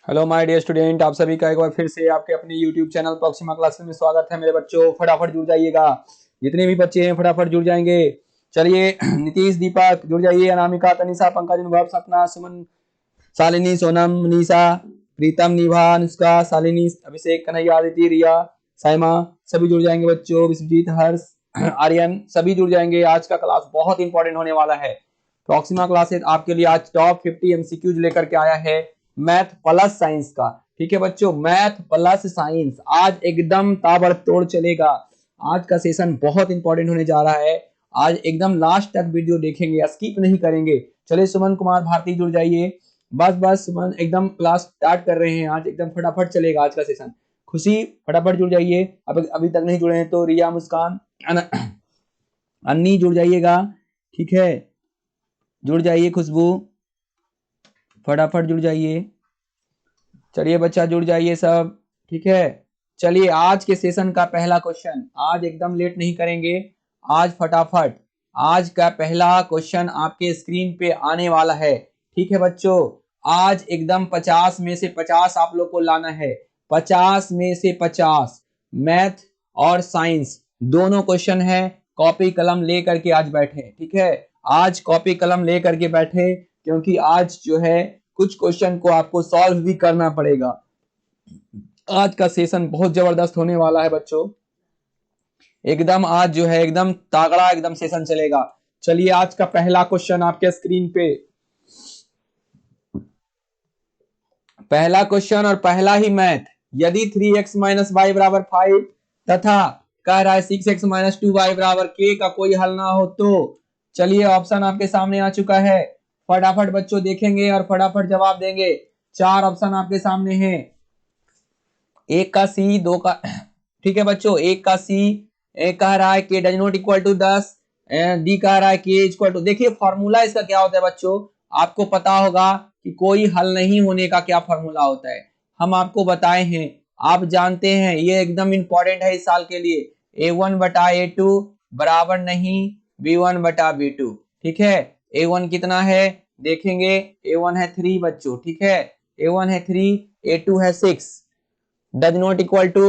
Hello my dear student, आप सभी का एक बार फिर से आपके अपने यूट्यूब चैनल प्रॉक्सिमा क्लासेस में स्वागत है। मेरे बच्चों फटाफट जुड़ जाइएगा, जितने भी बच्चे हैं फटाफट जुड़ जाएंगे। चलिए नीतीश, दीपक जुड़ जाइए, अनामिका, तनिषा, पंकज, अनुभव, सपना, सुमन, शालिनी, सोनम, मनीषा, प्रीतम, निभा, अनुष्का, शालिनी, अभिषेक, कन्हैया, आदित्य, रिया, साइमा, सभी जुड़ जाएंगे बच्चों। विश्वजीत, हर्ष, आर्यन, सभी जुड़ जाएंगे। आज का क्लास बहुत इंपॉर्टेंट होने वाला है। प्रॉक्सिमा क्लासेस आपके लिए आज टॉप 50 एमसीक्यूज लेकर के आया है मैथ प्लस साइंस का। ठीक है बच्चों, मैथ प्लस साइंस आज एकदम ताबड़तोड़ चलेगा। आज का सेशन बहुत इंपॉर्टेंट होने जा रहा है। आज एकदम लास्ट तक वीडियो देखेंगे, स्किप नहीं करेंगे। चलिए सुमन कुमार भारती जुड़ जाइए। बस सुमन, एकदम क्लास स्टार्ट कर रहे हैं। आज एकदम फटाफट चलेगा आज का सेशन। खुशी फटाफट जुड़ जाइए, अब अभी तक नहीं जुड़े हैं तो। रिया, मुस्कान, अन्नी जुड़ जाइएगा। ठीक है, जुड़ जाइए। खुशबू फटाफट जुड़ जाइए। चलिए बच्चा जुड़ जाइए सब। ठीक है, चलिए आज के सेशन का पहला क्वेश्चन, आज एकदम लेट नहीं करेंगे, आज फटाफट। आज का पहला क्वेश्चन आपके स्क्रीन पे आने वाला है। ठीक है बच्चों, आज एकदम 50 में से 50 आप लोग को लाना है। 50 में से 50 मैथ और साइंस दोनों क्वेश्चन है। कॉपी कलम ले करके आज बैठे। ठीक है, आज कॉपी कलम ले करके बैठे, क्योंकि आज जो है कुछ क्वेश्चन को आपको सॉल्व भी करना पड़ेगा। आज का सेशन बहुत जबरदस्त होने वाला है बच्चों। एकदम आज जो है एकदम तागड़ा एकदम सेशन चलेगा। चलिए आज का पहला क्वेश्चन आपके स्क्रीन पे, पहला क्वेश्चन और पहला ही मैथ। यदि 3x माइनस वाई बराबर 5 तथा कह रहा है 6x माइनस 2y बराबर k का कोई हल ना हो तो। चलिए ऑप्शन आपके सामने आ चुका है, फटाफट बच्चों देखेंगे और फटाफट जवाब देंगे। चार ऑप्शन आपके सामने हैं, एक का सी, दो का ठीक है बच्चों, एक का सी, एक कह रहा है k does not equal to 10, D कह रहा है के इक्वल टू। देखिए फॉर्मूला इसका क्या होता है बच्चों, आपको पता होगा कि कोई हल नहीं होने का क्या फॉर्मूला होता है, हम आपको बताए हैं, आप जानते हैं, ये एकदम इंपॉर्टेंट है इस साल के लिए। a1 बटा a2 बराबर नहीं b1 बटा b2। ठीक है, a1 कितना है देखेंगे, a1 है 3 बच्चों। ठीक है, a1 है 3, a2 है 6, does not equal to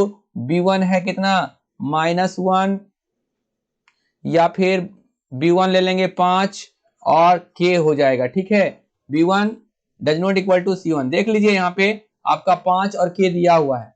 b1 है कितना -1, या फिर b1 ले लेंगे 5 और k हो जाएगा। ठीक है, b1 does not equal to c1। देख लीजिए यहाँ पे आपका 5 और k दिया हुआ है,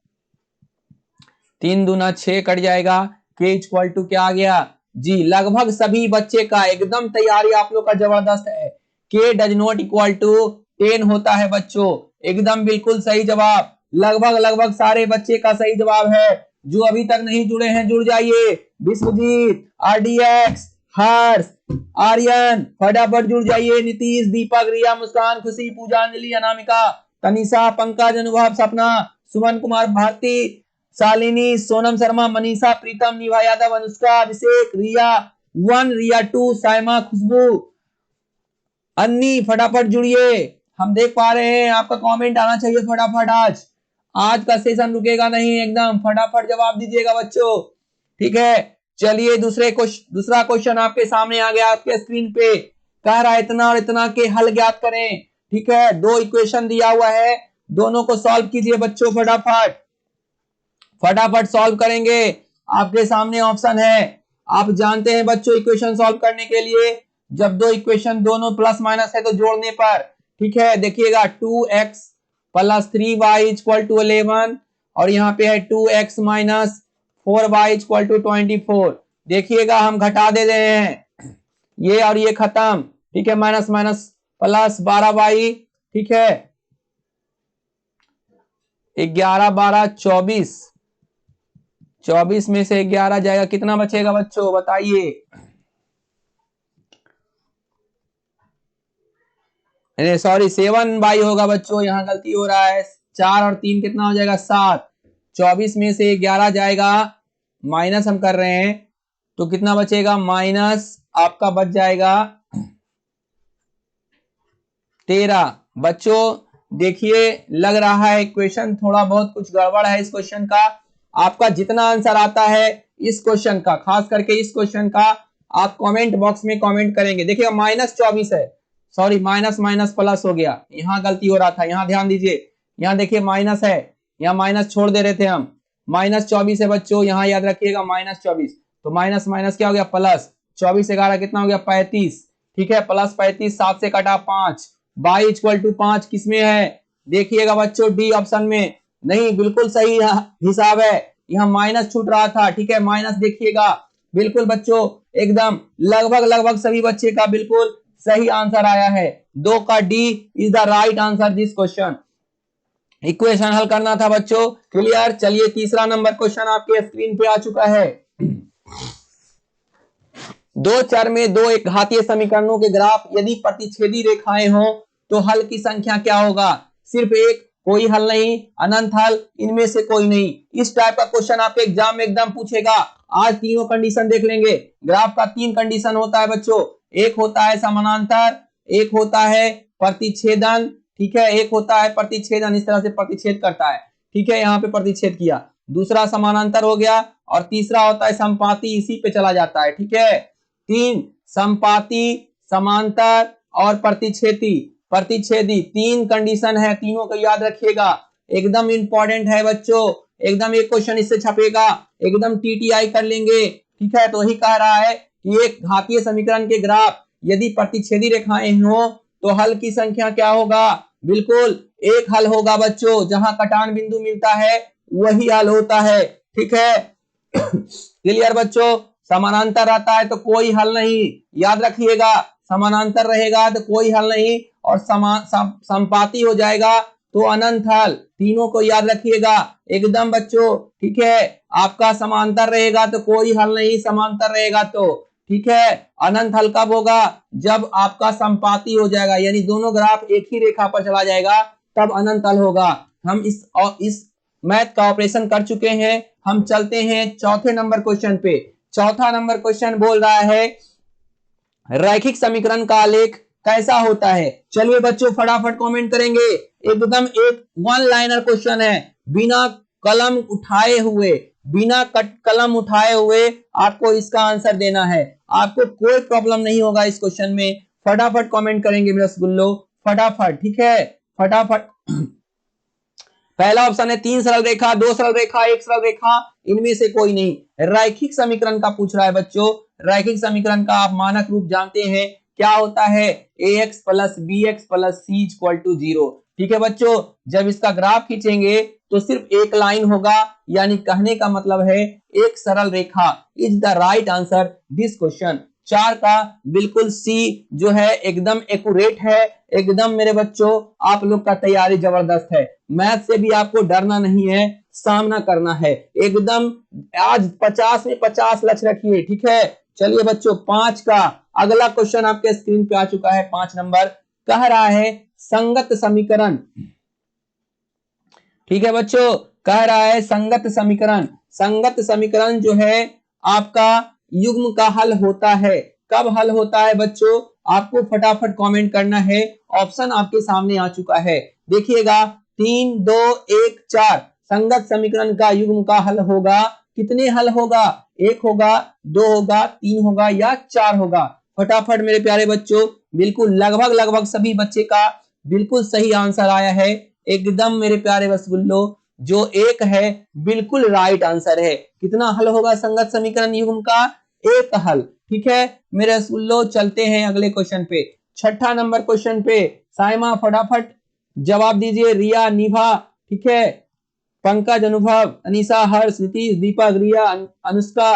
3 दूना 6 कट जाएगा, k इक्वल टू क्या आ गया जी। लगभग सभी बच्चे का एकदम तैयारी आप लोग का जबरदस्त है। k does not equal to 10 होता है बच्चों, एकदम बिल्कुल सही जवाब। लगभग लगभग सारे बच्चे का सही जवाब है। जो अभी तक नहीं जुड़े हैं जुड़ जाइए। विश्वजीत, आरडीएक्स, हर्ष, आर्यन फटाफट जुड़ जाइए। नीतीश, दीपक, रिया, मुस्कान, खुशी, पूजा, अंजलि, अनामिका, तनिषा, पंकज, अनुभव, सपना, सुमन कुमार भारती, शालिनी, सोनम शर्मा, मनीषा, प्रीतम, निभा यादव, अनुष्का, अभिषेक, रिया 1, रिया 2, साइमा, खुशबू, अन्नी फटाफट जुड़िए। हम देख पा रहे हैं आपका कमेंट आना चाहिए फटाफट। आज का सेशन रुकेगा नहीं, एकदम फटाफट जवाब दीजिएगा बच्चों। ठीक है, चलिए दूसरा क्वेश्चन आपके सामने आ गया आपके स्क्रीन पे। कह रहा है इतना और इतना के हल ज्ञात करें। ठीक है, दो इक्वेशन दिया हुआ है, दोनों को सॉल्व कीजिए बच्चों फटाफट। फटाफट सॉल्व करेंगे, आपके सामने ऑप्शन है। आप जानते हैं बच्चों इक्वेशन सॉल्व करने के लिए जब दो इक्वेशन दोनों प्लस माइनस है तो जोड़ने पर। ठीक है, देखिएगा 2x plus 3y equal to 11 और यहाँ पे है 2x minus 4y equal to 24। देखिएगा हम घटा दे रहे हैं, ये और ये खत्म। ठीक है, माइनस माइनस प्लस 12y। ठीक है, 11 12 24, 24 में से 11 जाएगा, कितना बचेगा बच्चों बताइए। सॉरी 7y होगा बच्चों, यहाँ गलती हो रहा है। 4 और 3 कितना हो जाएगा 7, 24 में से 11 जाएगा, माइनस हम कर रहे हैं तो कितना बचेगा, माइनस आपका बच जाएगा 13। बच्चों देखिए लग रहा है क्वेश्चन थोड़ा बहुत कुछ गड़बड़ है इस क्वेश्चन का। आपका जितना आंसर आता है इस क्वेश्चन का, खास करके इस क्वेश्चन का, आप कमेंट बॉक्स में कमेंट करेंगे। देखिए -24 है, सॉरी माइनस माइनस प्लस हो गया, यहां गलती हो रहा था, यहां ध्यान दीजिए, यहाँ देखिए माइनस है, यहाँ माइनस छोड़ दे रहे थे हम, -24 है बच्चों, यहाँ याद रखिएगा -24, तो माइनस माइनस क्या हो गया प्लस, 24 11 कितना हो गया 35, ठीक है, प्लस 35, 7 से कटा 5, y इक्वल टू 5 किसमें है, देखिएगा बच्चों डी ऑप्शन में, नहीं बिल्कुल सही हिसाब है, यहाँ माइनस छूट रहा था, ठीक है, माइनस देखिएगा, बिल्कुल बच्चों एकदम लगभग लगभग सभी बच्चे का बिल्कुल सही आंसर आया है, 2 का D is the right answer this question. Equation हल करना था बच्चों, क्लियर। चलिए तीसरा नंबर क्वेश्चन आपके स्क्रीन पे आ चुका है। दो चर में दो एक घातीय समीकरणों के ग्राफ यदि प्रतिच्छेदी रेखाएं हो तो हल की संख्या क्या होगा, सिर्फ एक, कोई हल नहीं, अनंत हल, इनमें से कोई नहीं। इस टाइप का क्वेश्चन आपके एग्जाम में एकदम पूछेगा। आज तीनों कंडीशन देख लेंगे। ग्राफ का 3 कंडीशन होता है बच्चों, एक होता है समानांतर, एक होता है प्रतिच्छेदन, ठीक है, एक होता है प्रतिच्छेदन, इस तरह से प्रतिच्छेद करता है, ठीक है, यहाँ पे प्रतिच्छेद किया, दूसरा समानांतर हो गया, और तीसरा होता है संपाती, इसी पे चला जाता है, ठीक है। 3 संपाती, समांतर और प्रतिच्छेदी, प्रतिच्छेदी 3 कंडीशन है, तीनों को याद रखिएगा, एकदम इंपॉर्टेंट है बच्चों, एकदम एक क्वेश्चन इससे छपेगा, एकदम टीटीआई कर लेंगे, ठीक है। तो वही कह रहा है कि एक घातीय समीकरण के ग्राफ यदि प्रतिच्छेदी रेखाएं हो तो हल की संख्या क्या होगा, बिल्कुल एक हल होगा बच्चों, जहां कटान बिंदु मिलता है वही हल होता है, ठीक है। क्लियर बच्चों। समानांतर रहता है तो कोई हल नहीं, याद रखिएगा, समानांतर रहेगा तो कोई हल नहीं, और संपाती हो जाएगा तो अनंत हल, तीनों को याद रखिएगा एकदम बच्चों, ठीक है। आपका समांतर रहेगा तो कोई हल नहीं, समांतर रहेगा तो, ठीक है। अनंत हल कब होगा, जब आपका संपाती हो जाएगा, यानी दोनों ग्राफ एक ही रेखा पर चला जाएगा, तब अनंत हल होगा। हम इस मैथ का ऑपरेशन कर चुके हैं। हम चलते हैं चौथे नंबर क्वेश्चन पे। चौथा नंबर क्वेश्चन बोल रहा है रैखिक समीकरण का आलेख कैसा होता है। चलिए बच्चों फटाफट कमेंट करेंगे, एकदम एक 1 लाइनर क्वेश्चन है, बिना कलम उठाए हुए, बिना कलम उठाए हुए आपको इसका आंसर देना है, आपको कोई प्रॉब्लम नहीं होगा इस क्वेश्चन में। फटाफट कमेंट करेंगे मेरे रसगुल्लो, फटाफट, ठीक है, फटाफट। पहला ऑप्शन है 3 सरल रेखा, 2 सरल रेखा, 1 सरल रेखा, इनमें से कोई नहीं। रैखिक समीकरण का पूछ रहा है बच्चों, रैखिक समीकरण का आप मानक रूप जानते हैं, क्या होता है, ax plus bx plus c equal to 0, ठीक है बच्चों। जब इसका ग्राफ खींचेंगे तो सिर्फ एक लाइन होगा, यानी कहने का मतलब है एक सरल रेखा is the right answer this question. 4 का बिल्कुल सी जो है एकदम एक्यूरेट है, एकदम मेरे बच्चों आप लोग का तैयारी जबरदस्त है, मैथ से भी आपको डरना नहीं है, सामना करना है एकदम। आज 50 में 50 लक्ष्य रखिए, ठीक है। चलिए बच्चों 5 का अगला क्वेश्चन आपके स्क्रीन पे आ चुका है, 5 नंबर कह रहा है संगत समीकरण, ठीक है बच्चों, कह रहा है संगत समीकरण। संगत समीकरण जो है आपका युग्म का हल होता है, कब हल होता है बच्चों, आपको फटाफट कमेंट करना है। ऑप्शन आपके सामने आ चुका है, देखिएगा 3 2 1 4 संगत समीकरण का युग्म का हल होगा, कितने हल होगा, 1 होगा, 2 होगा, 3 होगा या 4 होगा। फटाफट मेरे प्यारे बच्चों, बिल्कुल लगभग लगभग सभी बच्चे का बिल्कुल सही आंसर आया है, एकदम मेरे प्यारे रसगुल्लो, जो 1 है बिल्कुल राइट आंसर है। कितना हल होगा संगत समीकरण युग्म का, 1 हल, ठीक है मेरे रसगुल्लो। चलते हैं अगले क्वेश्चन पे, छठा नंबर क्वेश्चन पे। साइमा फटाफट जवाब दीजिए, रिया, निभा, ठीक है, पंकज, अनुभव, अनीसा, हर्ष, नीतीश, दीपक, रिया, अनुष्का,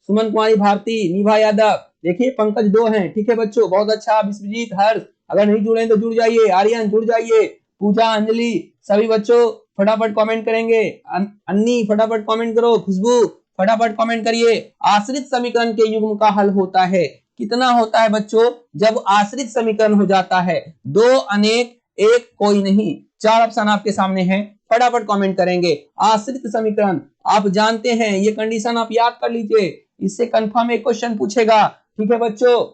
सुमन कुमारी, भारती, निभा यादव, देखिए पंकज 2 हैं, ठीक है बच्चों, बहुत अच्छा। विश्वजीत, हर्ष, अगर नहीं जुड़े तो जुड़ जाइए, आर्यन जुड़ जाइए, पूजा, अंजलि, सभी बच्चों फटाफट कमेंट करेंगे, अन्नी फटाफट कमेंट करो, खुशबू फटाफट कमेंट करिए। आश्रित समीकरण के युग्म का हल होता है, कितना होता है बच्चों, जब आश्रित समीकरण हो जाता है, 2 अनेक, 1 कोई नहीं। 4 ऑप्शन आपके सामने हैं, फटाफट कमेंट करेंगे। आश्रित समीकरण आप जानते हैं, ये कंडीशन आप याद कर लीजिए, इससे कंफर्म एक क्वेश्चन पूछेगा, ठीक है बच्चों,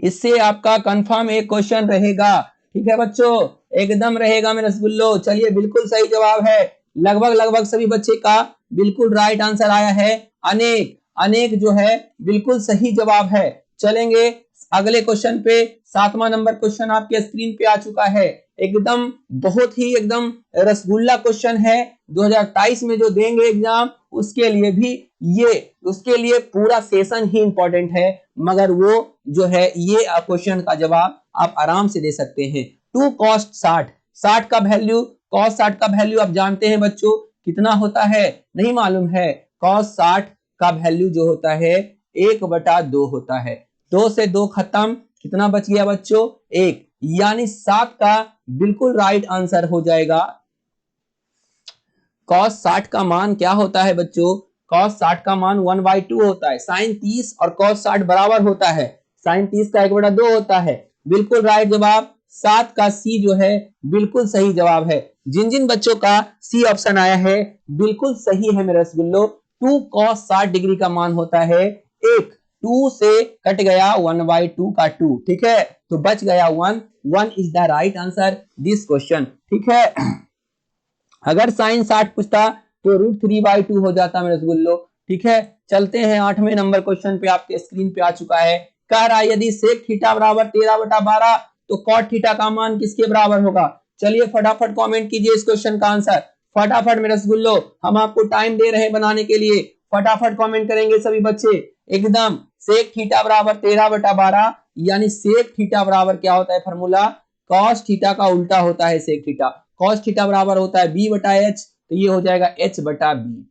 इससे आपका कंफर्म एक क्वेश्चन रहेगा, ठीक है बच्चों, एकदम रहेगा मेरे रसगुल्लो। चलिए बिल्कुल सही जवाब है, लगभग लगभग सभी बच्चे का बिल्कुल राइट आंसर आया है, अनेक, अनेक जो है बिल्कुल सही जवाब है। चलेंगे अगले क्वेश्चन पे 7वां नंबर क्वेश्चन आपके स्क्रीन पे आ चुका है। एकदम बहुत ही एकदम रसगुल्ला क्वेश्चन है, 2023 में जो देंगे एग्जाम उसके लिए भी उसके लिए पूरा सेशन ही इंपॉर्टेंट है, मगर वो जो है ये क्वेश्चन का जवाब आप आराम से दे सकते हैं। 2 cos 60 का वैल्यू, cos 60 का वैल्यू आप जानते हैं बच्चों कितना होता है, नहीं मालूम है? cos 60 का वैल्यू जो होता है 1/2 होता है। 2 से 2 खत्म, कितना बच गया बच्चों? 1, यानी 7 का बिल्कुल राइट आंसर हो जाएगा। cos 60 का मान क्या होता है बच्चों? cos 60 का मान 1/2 होता है। sin 30 और cos 60 बराबर होता है, sin 30 का 1/2 होता है। बिल्कुल राइट जवाब 7 का सी जो है बिल्कुल सही जवाब है। जिन जिन बच्चों का सी ऑप्शन आया है बिल्कुल सही है मेरे रसगुल्लो। 2 cos 60 डिग्री का मान होता है 1, 2 से कट गया 1/2 का 2, ठीक है, तो बच गया 1 is the right answer this question, ठीक है। अगर sin 60 पूछता तो √3/2 हो जाता मेरे रसगुल्लो, ठीक है। चलते हैं 8वें नंबर क्वेश्चन पे, आपके स्क्रीन पे आ चुका है। कह रहा है यदि sec थीटा बराबर 13/12 तो cot थीटा का मान किसके बराबर होगा? चलिए फटाफट कमेंट कीजिए इस क्वेश्चन का आंसर, फटाफट मेरे रसगुल्लो, हम आपको टाइम दे रहे हैं बनाने के लिए। फटाफट कमेंट करेंगे सभी बच्चे एकदम। sec थीटा बराबर 13/12, यानी sec थीटा बराबर क्या होता है फॉर्मूला? cos थीटा का उल्टा होता है sec थीटा। cos थीटा बराबर होता है b/h, तो ये हो जाएगा h/b,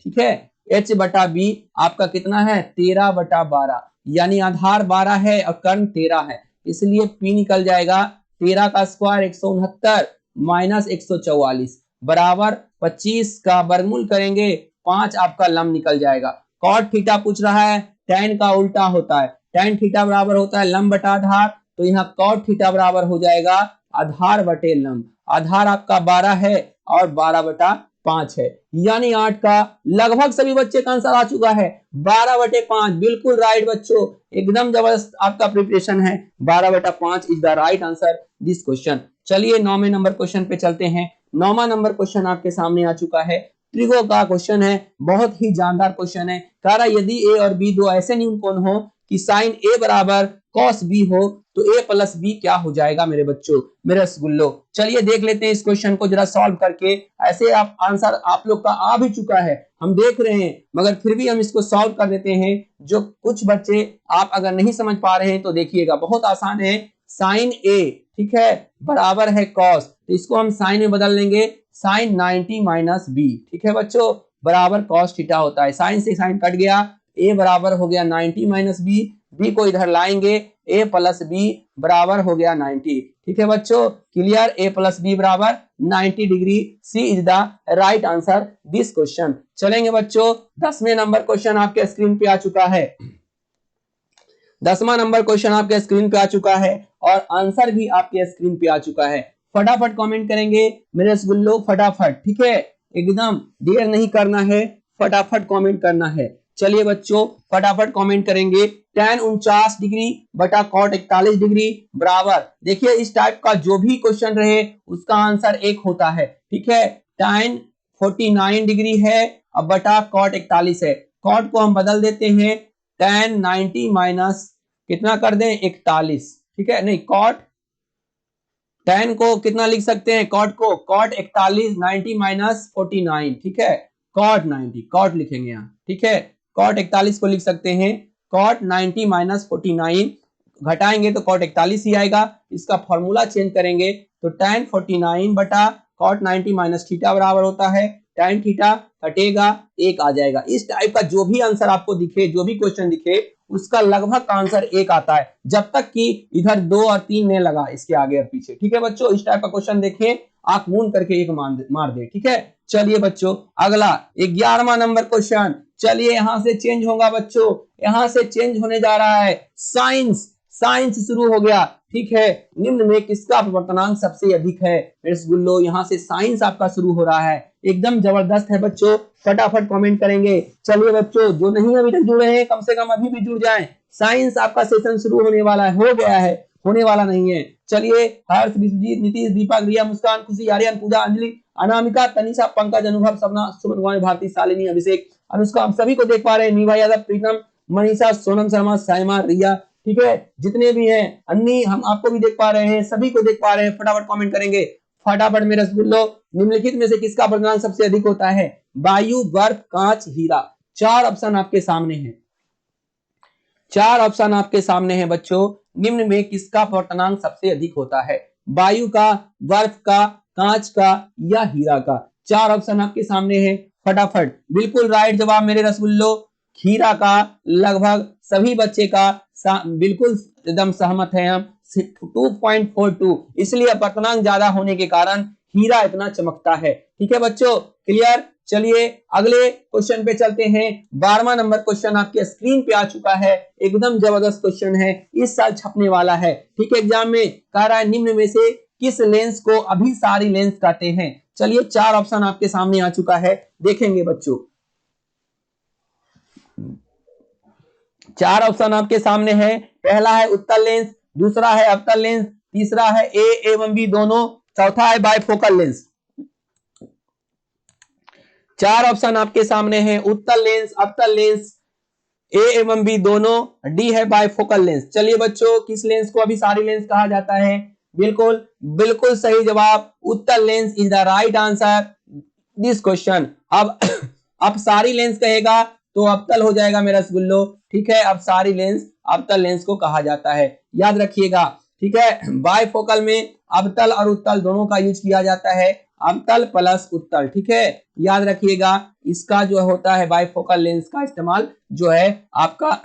ठीक है। h/b आपका कितना है? 13/12, यानी आधार 12 है और कर्ण 13 है, इसलिए p निकल जाएगा 13 का स्क्वायर 169 माइनस 144 बराबर 25 का वर्गमूल करेंगे 5 आपका लम निकल जाएगा। cot थीटा पूछ रहा है, tan का उल्टा होता है, tan थीटा बराबर होता है लंब बटा आधार, तो यहाँ cot थीटा बराबर हो जाएगा आधार बटे लंब। आधार आपका 12 है और 12/5 है, यानी 8 का लगभग सभी बच्चे का आंसर आ चुका है 12/5। बिल्कुल राइट बच्चों, एकदम जबरदस्त आपका प्रिपरेशन है। 12/5 is the right answer this question. चलिए 9वें नंबर क्वेश्चन पे चलते हैं। 9वां नंबर क्वेश्चन आपके सामने आ चुका है, त्रिगो का क्वेश्चन है, बहुत ही जानदार क्वेश्चन है। कह रहा यदि ए और बी दो ऐसे न्यून कोण हो कि साइन ए बराबर कॉस बी हो तो ए प्लस बी क्या हो जाएगा मेरे बच्चों, मेरे रसगुल्लो। चलिए देख लेते हैं इस क्वेश्चन को जरा सॉल्व करके। ऐसे आप आंसर आप लोग का आ भी चुका है, हम देख रहे हैं, मगर फिर भी हम इसको सॉल्व कर देते हैं। जो कुछ बच्चे आप अगर नहीं समझ पा रहे हैं तो देखिएगा, बहुत आसान है। साइन ए, ठीक है, बराबर है कॉस, तो इसको हम साइन में बदल लेंगे, साइन 90 माइनस बी, ठीक है बच्चों, बराबर कॉस थीटा होता है। साइन से साइन कट गया, ए बराबर हो गया 90 माइनस बी, बी को इधर लाएंगे, ए प्लस बी बराबर हो गया 90, ठीक है बच्चों, क्लियर। ए प्लस बी बराबर 90 degree, C is the right answer this question. चलेंगे बच्चों 10वें नंबर क्वेश्चन आपके स्क्रीन पे आ चुका है। 10वां नंबर क्वेश्चन आपके स्क्रीन पे आ चुका है और आंसर भी आपके स्क्रीन पे आ चुका है। फटाफट कमेंट करेंगे मेरे रसगुल्लो, फटाफट, ठीक है, एकदम देर नहीं करना है, फटाफट कमेंट करना है। चलिए बच्चों फटाफट कमेंट करेंगे। tan 49 डिग्री बटा cot 41 डिग्री बराबर, देखिए इस टाइप का जो भी क्वेश्चन रहे उसका आंसर एक होता है, ठीक है। tan 49 डिग्री है अब बटा cot 41 है, cot को हम बदल देते हैं, tan 90 माइनस कितना कर दें 41, ठीक है, नहीं cot tan को कितना लिख सकते हैं, cot को cot 41 90 माइनस 49, ठीक है, cot 90 cot लिखेंगे यहाँ, ठीक है, cot 41 को लिख सकते हैं, cot 90 माइनस 49 घटाएंगे तो cot 41 ही आएगा। इसका फॉर्मूला चेंज करेंगे तो tan 49 बटा cot 90 माइनस थीटा बराबर होता है tan थीटा कटेगा 1 आ जाएगा। इस टाइप का जो भी आंसर आपको दिखे, जो भी क्वेश्चन दिखे उसका लगभग आंसर 1 आता है, जब तक कि इधर 2 और 3 नहीं लगा इसके आगे और पीछे, ठीक है बच्चों। इस टाइप का क्वेश्चन देखें, आंख मूंद करके एक मार दे, ठीक है। चलिए बच्चों अगला 11वां नंबर क्वेश्चन, चलिए यहां से चेंज होगा बच्चों, यहां से चेंज होने जा रहा है, साइंस, साइंस शुरू हो गया, ठीक है। निम्न में किसका अपवर्तनांक सबसे अधिक है, रसगुल्लो, यहां से साइंस आपका शुरू हो रहा है, एकदम जबरदस्त है बच्चों, फटाफट कमेंट करेंगे। चलिए बच्चों जो नहीं अभी तक जुड़े हैं कम से कम अभी भी जुड़ जाएं, साइंस आपका सेशन शुरू होने वाला है, हो गया है, होने वाला नहीं है। चलिए हर्ष, विश्वजीत, नीतीश, दीपक, रिया, मुस्कान, खुशी, आर्यन, पूजा, अंजलि, अनामिका, तनिषा, पंकज, अनुभव, सपना, सुमन कुमार, भारती, शालिनी, अभिषेक, अनुष्का, हम सभी को देख पा रहे हैं, नीवा यादव, प्रीतम, मनीषा, सोनम शर्मा, साइमा, रिया, ठीक है, जितने भी हैं अन्नी हम आपको भी देख पा रहे हैं, सभी को देख पा रहे हैं, फटाफट कमेंट करेंगे फटाफट मेरे रसगुल्लो। निम्नलिखित में से किसका अपवर्तनांक सबसे अधिक होता है? वायु, बर्फ, कांच, हीरा। चार ऑप्शन आपके सामने हैं, चार ऑप्शन आपके सामने हैं बच्चों। निम्न में किसका अपवर्तनांक सबसे अधिक होता है? वायु का, बर्फ का, कांच का या हीरा का? चार ऑप्शन आपके सामने हैं, फटाफट। बिल्कुल राइट जवाब मेरे रसगुल्लो, हीरा का। लगभग सभी बच्चे का बिल्कुल एकदम सहमत है हम। 2.42, इसलिए अपवर्तनांक ज्यादा होने के कारण हीरा इतना चमकता है। ठीक है बच्चों, क्लियर। चलिए अगले क्वेश्चन पे चलते हैं। 12वां नंबर क्वेश्चन आपके स्क्रीन पे आ चुका है, एकदम जबरदस्त क्वेश्चन है, इस साल छपने वाला है। ठीक है, एग्जाम में कह रहा है निम्न में से किस लेंस को अभिसारी लेंस कहते हैं? चलिए चार ऑप्शन आपके सामने आ चुका है, देखेंगे बच्चों। चार ऑप्शन आपके सामने है। पहला है उत्तल लेंस, दूसरा है अवतल लेंस, तीसरा है ए एवं बी दोनों, चौथा है बाइफोकल लेंस। चार ऑप्शन आपके सामने हैं, उत्तल लेंस, अवतल लेंस, ए एवं बी दोनों, डी है बाइफोकल लेंस। चलिए बच्चों, किस लेंस को अभिसारी लेंस कहा जाता है? बिल्कुल बिल्कुल सही जवाब, उत्तल lens is the right answer this question. अब अपसारी लेंस कहेगा तो अवतल हो जाएगा मेरा रसगुल्लो। ठीक है, अपसारी लेंस अवतल लेंस को कहा जाता है, याद रखिएगा। ठीक है, बाइफोकल में अवतल और उत्तल दोनों का यूज किया जाता है, अवतल प्लस उत्तल। ठीक है, याद रखिएगा, इसका जो होता है बाइफोकल लेंस का इस्तेमाल जो है आपका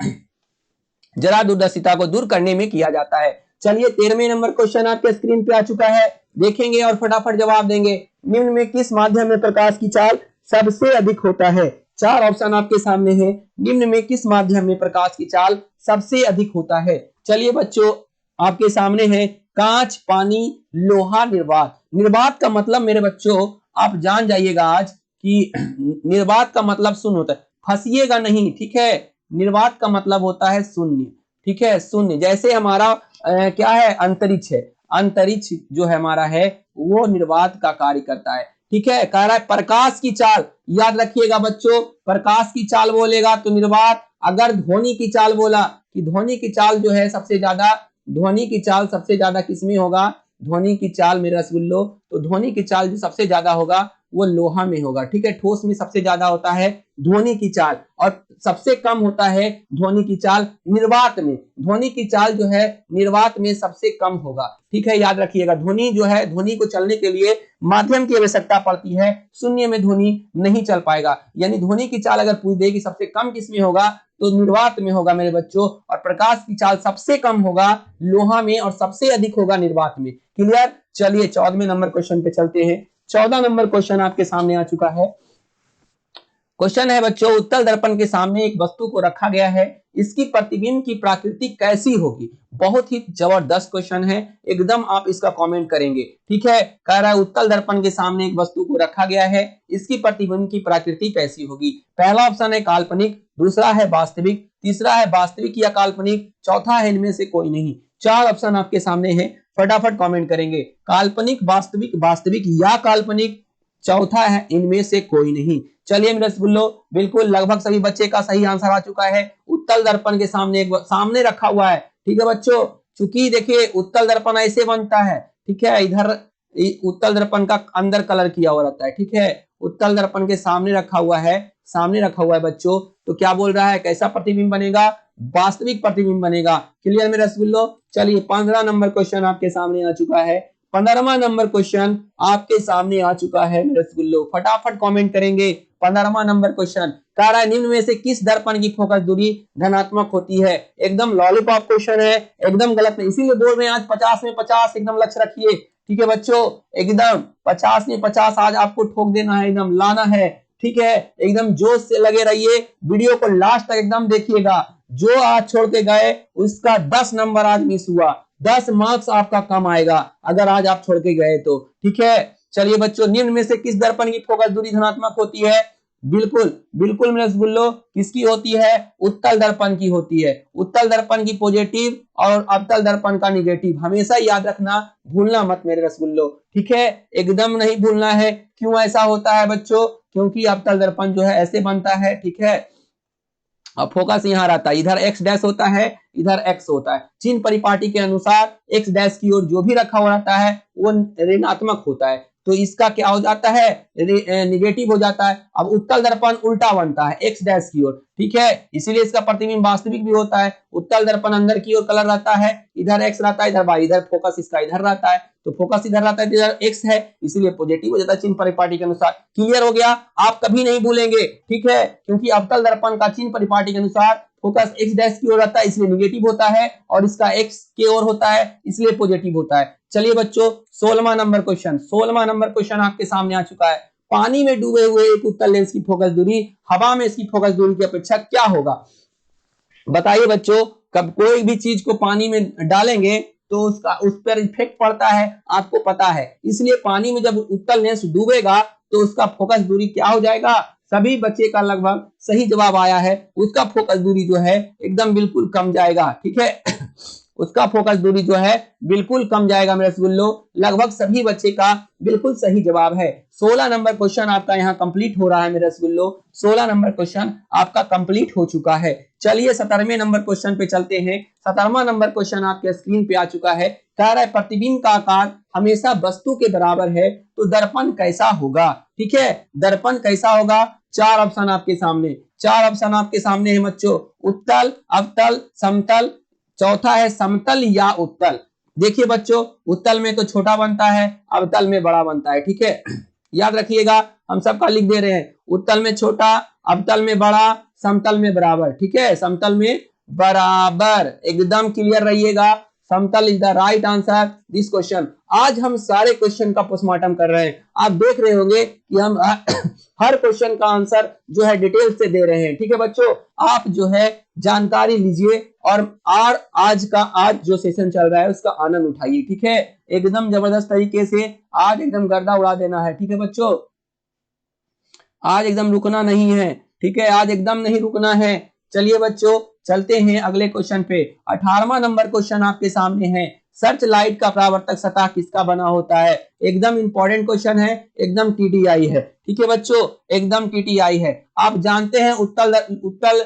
जरा दूरदर्शिता को दूर करने में किया जाता है। चलिए 13वें नंबर क्वेश्चन आपके स्क्रीन पे आ चुका है, देखेंगे और फटाफट जवाब देंगे। निम्न में किस माध्यम में प्रकाश की चाल सबसे अधिक होता है? चार ऑप्शन आपके सामने है, निम्न में किस माध्यम में प्रकाश की चाल सबसे अधिक होता है? चलिए बच्चों, आपके सामने है कांच, पानी, लोहा, निर्वात। निर्वात का मतलब मेरे बच्चों आप जान जाइएगा आज कि निर्वात का मतलब शून्य होता है, फंसिएगा नहीं। ठीक है, निर्वात का मतलब होता है शून्य। ठीक है, शून्य, जैसे हमारा क्या है, अंतरिक्ष है, अंतरिक्ष जो है हमारा है वो निर्वात का कार्य करता है। ठीक है, कह रहा है प्रकाश की चाल, याद रखिएगा बच्चों, प्रकाश की चाल बोलेगा तो निर्वात। अगर ध्वनि की चाल बोला कि ध्वनि की चाल जो है सबसे ज्यादा, ध्वनि की चाल सबसे ज्यादा किसमें होगा? ध्वनि की चाल मेरे रसगुल्लो, तो ध्वनि की चाल जो सबसे ज्यादा होगा वो लोहा में होगा। ठीक है, ठोस में सबसे ज्यादा होता है ध्वनि की चाल, और सबसे कम होता है ध्वनि की चाल निर्वात में। ध्वनि की चाल जो है निर्वात में सबसे कम होगा। ठीक है, याद रखिएगा, ध्वनि जो है, ध्वनि को चलने के लिए माध्यम की आवश्यकता पड़ती है, शून्य में ध्वनि नहीं चल पाएगा। यानी ध्वनि की चाल अगर पूछ देगी सबसे कम किसमें होगा तो निर्वात में होगा मेरे बच्चों, और प्रकाश की चाल सबसे कम होगा लोहा में और सबसे अधिक होगा निर्वात में। क्लियर। चलिए 14वें नंबर क्वेश्चन पे चलते हैं। 14 नंबर क्वेश्चन आपके सामने आ चुका है। क्वेश्चन है बच्चों, उत्तल दर्पण के सामने एक वस्तु को रखा गया है, इसकी प्रतिबिंब की प्रकृति कैसी होगी? बहुत ही जबरदस्त क्वेश्चन है, एकदम आप इसका कमेंट करेंगे। ठीक है, कह रहा है उत्तल दर्पण के सामने एक वस्तु को रखा गया है, इसकी प्रतिबिंब की प्रकृति कैसी होगी? पहला ऑप्शन है काल्पनिक, दूसरा है वास्तविक, तीसरा है वास्तविक या काल्पनिक, चौथा है इनमें से कोई नहीं। चार ऑप्शन आपके सामने है, फटाफट कमेंट करेंगे। काल्पनिक, वास्तविक, वास्तविक या काल्पनिक, चौथा है इनमें से कोई नहीं। चलिए मेरे रसगुल्लो, बिल्कुल लगभग सभी बच्चे का सही आंसर आ चुका है, उत्तल दर्पण के सामने एक सामने रखा हुआ है। ठीक है बच्चों, चूंकि देखिए उत्तल दर्पण ऐसे बनता है, ठीक है, इधर उत्तल दर्पण का अंदर कलर किया हुआ रहता है। ठीक है, उत्तल दर्पण के सामने रखा हुआ है, सामने रखा हुआ है बच्चों, तो क्या बोल रहा है, कैसा प्रतिबिंब बनेगा? वास्तविक प्रतिबिंब बनेगा। क्लियर मेरे रसगुल्लो। चलिए 15 नंबर क्वेश्चन आपके सामने आ चुका है, 15वां नंबर क्वेश्चन आपके सामने आ चुका है मेरे रसगुल्लो, फटाफट कमेंट करेंगे। 15वां नंबर क्वेश्चन कह रहा है निम्न में से किस दर्पण की फोकस दूरी धनात्मक होती है? एकदम लॉलीपॉप क्वेश्चन है, एकदम गलत नहीं, इसीलिए बोल रहे हैं आज 50 में 50 एकदम लक्ष्य रखिए। ठीक है बच्चों, एकदम 50 में 50 आज आपको ठोक देना है, एकदम लाना है। ठीक है, एकदम जोश से लगे रहिए, वीडियो को लास्ट तक एकदम देखिएगा। जो आज छोड़ के गए उसका 10 नंबर आज मिस हुआ, 10 मार्क्स आपका कम आएगा अगर आज आप छोड़ के गए तो। ठीक है, चलिए बच्चों, निम्न में से किस दर्पण की फोकस दूरी धनात्मक होती है? बिल्कुल बिल्कुल मेरे रसगुल्लो, किसकी होती है? उत्तल दर्पण की होती है। उत्तल दर्पण की पॉजिटिव और अवतल दर्पण का निगेटिव, हमेशा याद रखना, भूलना मत मेरे रसगुल्लो। ठीक है, एकदम नहीं भूलना है। क्यों ऐसा होता है बच्चों? क्योंकि अवतल दर्पण जो है ऐसे बनता है। ठीक है, अब फोकस यहाँ रहता है, इधर एक्स डैश होता है, इधर एक्स होता है। चिन्ह परिपाटी के अनुसार एक्स डैश की ओर जो भी रखा हुआ रहता है वो ऋणात्मक होता है, तो इसका क्या हो जाता है, निगेटिव हो जाता है। अब उत्तल दर्पण उल्टा बनता है एक्स डैश की ओर, ठीक है, इसीलिए इसका प्रतिबिंब वास्तविक भी होता है। उत्तल दर्पण अंदर की ओर कलर रहता है, इधर एक्स रहता है, इधर वाई, इधर फोकस इसका इधर रहता है, तो फोकस इधर रहता है, इधर एक्स है, इसीलिए पॉजिटिव हो जाता है चिन्ह परिपाटी के अनुसार। क्लियर हो गया, आप कभी नहीं भूलेंगे, ठीक है, क्योंकि अवतल दर्पण का चिन्ह परिपाटी के अनुसार फोकस एक्स डैश की ओर रहता है इसलिए निगेटिव होता है, और इसका एक्स की ओर होता है इसलिए पॉजिटिव होता है। चलिए बच्चों 16वां नंबर क्वेश्चन, 16वां नंबर क्वेश्चन आपके सामने आ चुका है। पानी में डूबे हुए एक उत्तल लेंस की फोकस दूरी हवा में इसकी फोकस दूरी की अपेक्षा क्या होगा? बताइए बच्चों, कब कोई भी चीज को पानी में डालेंगे तो उसका उस पर इफेक्ट पड़ता है, आपको पता है, इसलिए पानी में जब उत्तल लेंस डूबेगा तो उसका फोकस दूरी क्या हो जाएगा? सभी बच्चे का लगभग सही जवाब आया है, उसका फोकस दूरी जो है एकदम बिल्कुल कम जाएगा, ठीक है उसका फोकस दूरी जो है बिल्कुल कम जाएगा मेरे रसगुल्लो, लगभग सभी बच्चे का बिल्कुल सही जवाब है। 16 नंबर क्वेश्चन आपका यहाँ कंप्लीट हो रहा है मेरे रसगुल्लो, 16 नंबर क्वेश्चन आपका कंप्लीट हो चुका है। चलिए 17वें नंबर क्वेश्चन पे चलते हैं। 17वां नंबर क्वेश्चन आपके स्क्रीन पे आ चुका है। कह रहा है प्रतिबिंब का आकार हमेशा वस्तु के बराबर है तो दर्पण कैसा होगा? ठीक है, दर्पण कैसा होगा? चार ऑप्शन आपके सामने, चार ऑप्शन आपके सामने है बच्चों, उत्तल, अवतल, समतल, चौथा है समतल या उत्तल। देखिए बच्चों, उत्तल में तो छोटा बनता है, अवतल में बड़ा बनता है, ठीक है याद रखिएगा, हम सबका लिख दे रहे हैं, उत्तल में छोटा, अवतल में बड़ा, समतल में बराबर, ठीक है, समतल में बराबर, एकदम क्लियर रहिएगा, समतल is the right answer this question. आज हम सारे क्वेश्चन का पोस्टमार्टम कर रहे हैं, आप देख रहे होंगे कि हम हर क्वेश्चन का आंसर जो है डिटेल से दे रहे हैं, ठीक है बच्चों, आप जो है जानकारी लीजिए और आज जो सेशन चल रहा है उसका आनंद उठाइए, ठीक है, एकदम जबरदस्त तरीके से आज एकदम गर्दा उड़ा देना है, ठीक है बच्चों, आज एकदम रुकना नहीं है, ठीक है, आज एकदम नहीं रुकना है। चलिए बच्चों चलते हैं अगले क्वेश्चन पे। 18वां नंबर क्वेश्चन आपके सामने है, सर्च लाइट का परावर्तक सतह किसका बना होता है? एकदम इंपॉर्टेंट क्वेश्चन है, एकदम टीटीआई है, ठीक है बच्चों, एकदम टीटीआई है। आप जानते हैं उत्तल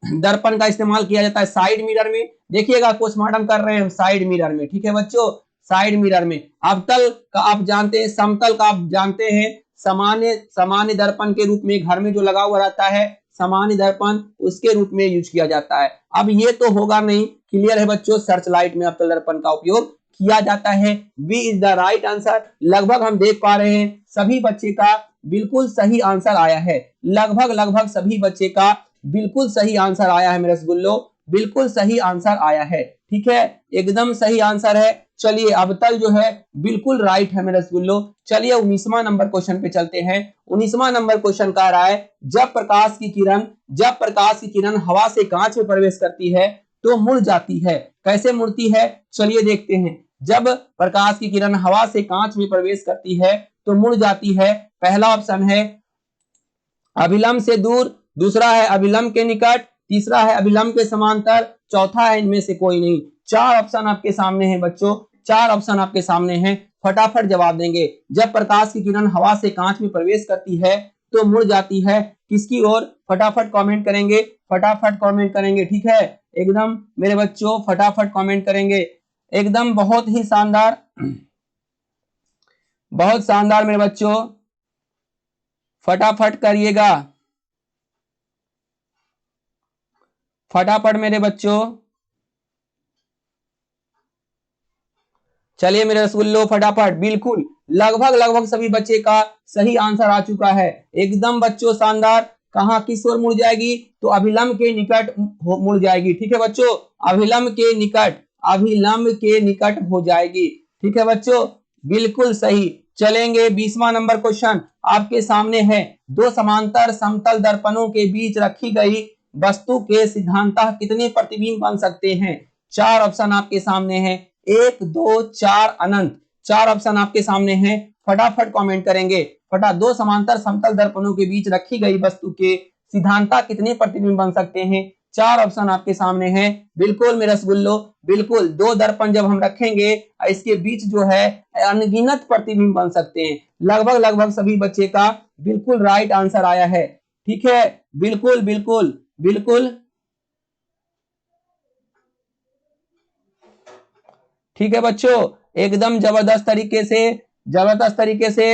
दर्पण का इस्तेमाल किया जाता है साइड मिरर में, देखिएगा पोस्टमार्टम कर रहे हैं साइड मिरर में, ठीक है बच्चों, साइड मिरर में। अवतल का आप जानते हैं, समतल का आप जानते हैं सामान्य दर्पण के रूप में घर में जो लगा हुआ रहता है सामान्य दर्पण, उसके रूप में यूज किया जाता है। अब ये तो होगा नहीं, क्लियर है बच्चों, सर्च लाइट में अवतल दर्पण का उपयोग किया जाता है, B is the right answer. लगभग हम देख पा रहे हैं सभी बच्चे का बिल्कुल सही आंसर आया है, लगभग सभी बच्चे का बिल्कुल सही आंसर आया है मेरे रसगुल्लो, बिल्कुल सही आंसर आया है, ठीक है, एकदम सही आंसर है। चलिए अवतल जो है बिल्कुल राइट है मेरे रसगुल्लो। चलिए 19वां नंबर क्वेश्चन पे चलते हैं। 19वां नंबर क्वेश्चन कह रहा है, जब प्रकाश की किरण हवा से कांच में प्रवेश करती है तो मुड़ जाती है, कैसे मुड़ती है? चलिए देखते हैं। जब प्रकाश की किरण हवा से कांच में प्रवेश करती है तो मुड़ जाती है। पहला ऑप्शन है अभिलंब से दूर, दूसरा है अभिलंब के निकट, तीसरा है अभिलंब के समांतर, चौथा है इनमें से कोई नहीं। चार ऑप्शन आपके सामने हैं बच्चों, चार ऑप्शन आपके सामने हैं, फटाफट जवाब देंगे। जब प्रकाश की किरण हवा से कांच में प्रवेश करती है तो मुड़ जाती है, किसकी ओर? फटाफट कमेंट करेंगे, फटाफट कमेंट करेंगे, ठीक है, एकदम मेरे बच्चों फटाफट कमेंट करेंगे, एकदम बहुत ही शानदार, बहुत शानदार मेरे बच्चों, फटाफट करिएगा, फटाफट मेरे बच्चों। चलिए मेरे रसगुल्लो फटाफट, बिल्कुल लगभग सभी बच्चे का सही आंसर आ चुका है, एकदम बच्चों शानदार। कहां किस ओर मुड़ जाएगी? तो अभिलंब के निकट मुड़ जाएगी, ठीक है बच्चों, अभिलंब के निकट हो जाएगी, ठीक है बच्चों, बिल्कुल सही। चलेंगे 20वां नंबर क्वेश्चन आपके सामने है, दो समांतर समतल दर्पणों के बीच रखी गई वस्तु के सिद्धांतः कितने प्रतिबिंब बन सकते हैं? चार ऑप्शन आपके सामने हैं, 1 2 4 अनंत, चार ऑप्शन आपके सामने हैं, फटाफट कमेंट करेंगे। दो समांतर समतल दर्पणों के बीच रखी गई वस्तु के सिद्धांतः कितने प्रतिबिंब बन सकते हैं? चार ऑप्शन आपके सामने हैं, बिल्कुल मेरे रसगुल्लो, बिल्कुल दो दर्पण जब हम रखेंगे इसके बीच जो है अनगिनत प्रतिबिंब बन सकते हैं। लगभग सभी बच्चे का बिल्कुल राइट आंसर आया है, ठीक है, बिल्कुल बिल्कुल बिल्कुल ठीक है बच्चों, एकदम जबरदस्त तरीके से, जबरदस्त तरीके से।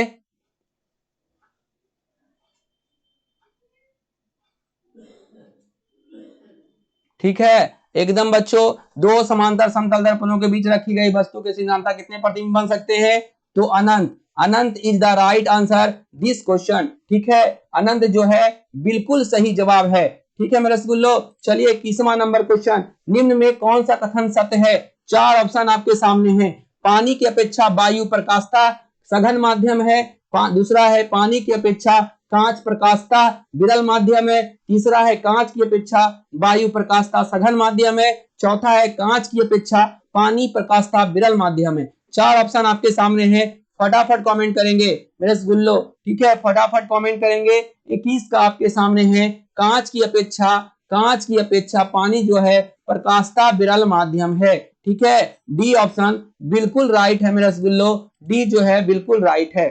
ठीक है, एकदम बच्चों, दो समांतर समतल दर्पणों के बीच रखी गई वस्तु के सिद्धांत कितने प्रतिबिंब बन सकते हैं? तो अनंत। अनंत is the right answer this question. ठीक है, अनंत जो है बिल्कुल सही जवाब है। ठीक है मेरे रसगुल्लो, चलिए 21वां नंबर क्वेश्चन, निम्न में कौन सा कथन सत्य है? चार ऑप्शन आपके सामने हैं। पानी की अपेक्षा वायु प्रकाशता सघन माध्यम है, दूसरा है पानी की अपेक्षा कांच प्रकाशता विरल माध्यम है, तीसरा है कांच की अपेक्षा वायु प्रकाशता सघन माध्यम है, चौथा है कांच की अपेक्षा पानी प्रकाशता विरल माध्यम है। चार ऑप्शन आपके सामने हैं, फटाफट कमेंट करेंगे मेरे रसगुल्लो। ठीक है, फटाफट कमेंट करेंगे। 21 का आपके सामने है, कांच की अपेक्षा, कांच की अपेक्षा पानी जो है प्रकाशता विरल माध्यम है। ठीक है, डी ऑप्शन बिल्कुल राइट है मेरे रसगुल्लो, डी जो है बिल्कुल राइट है।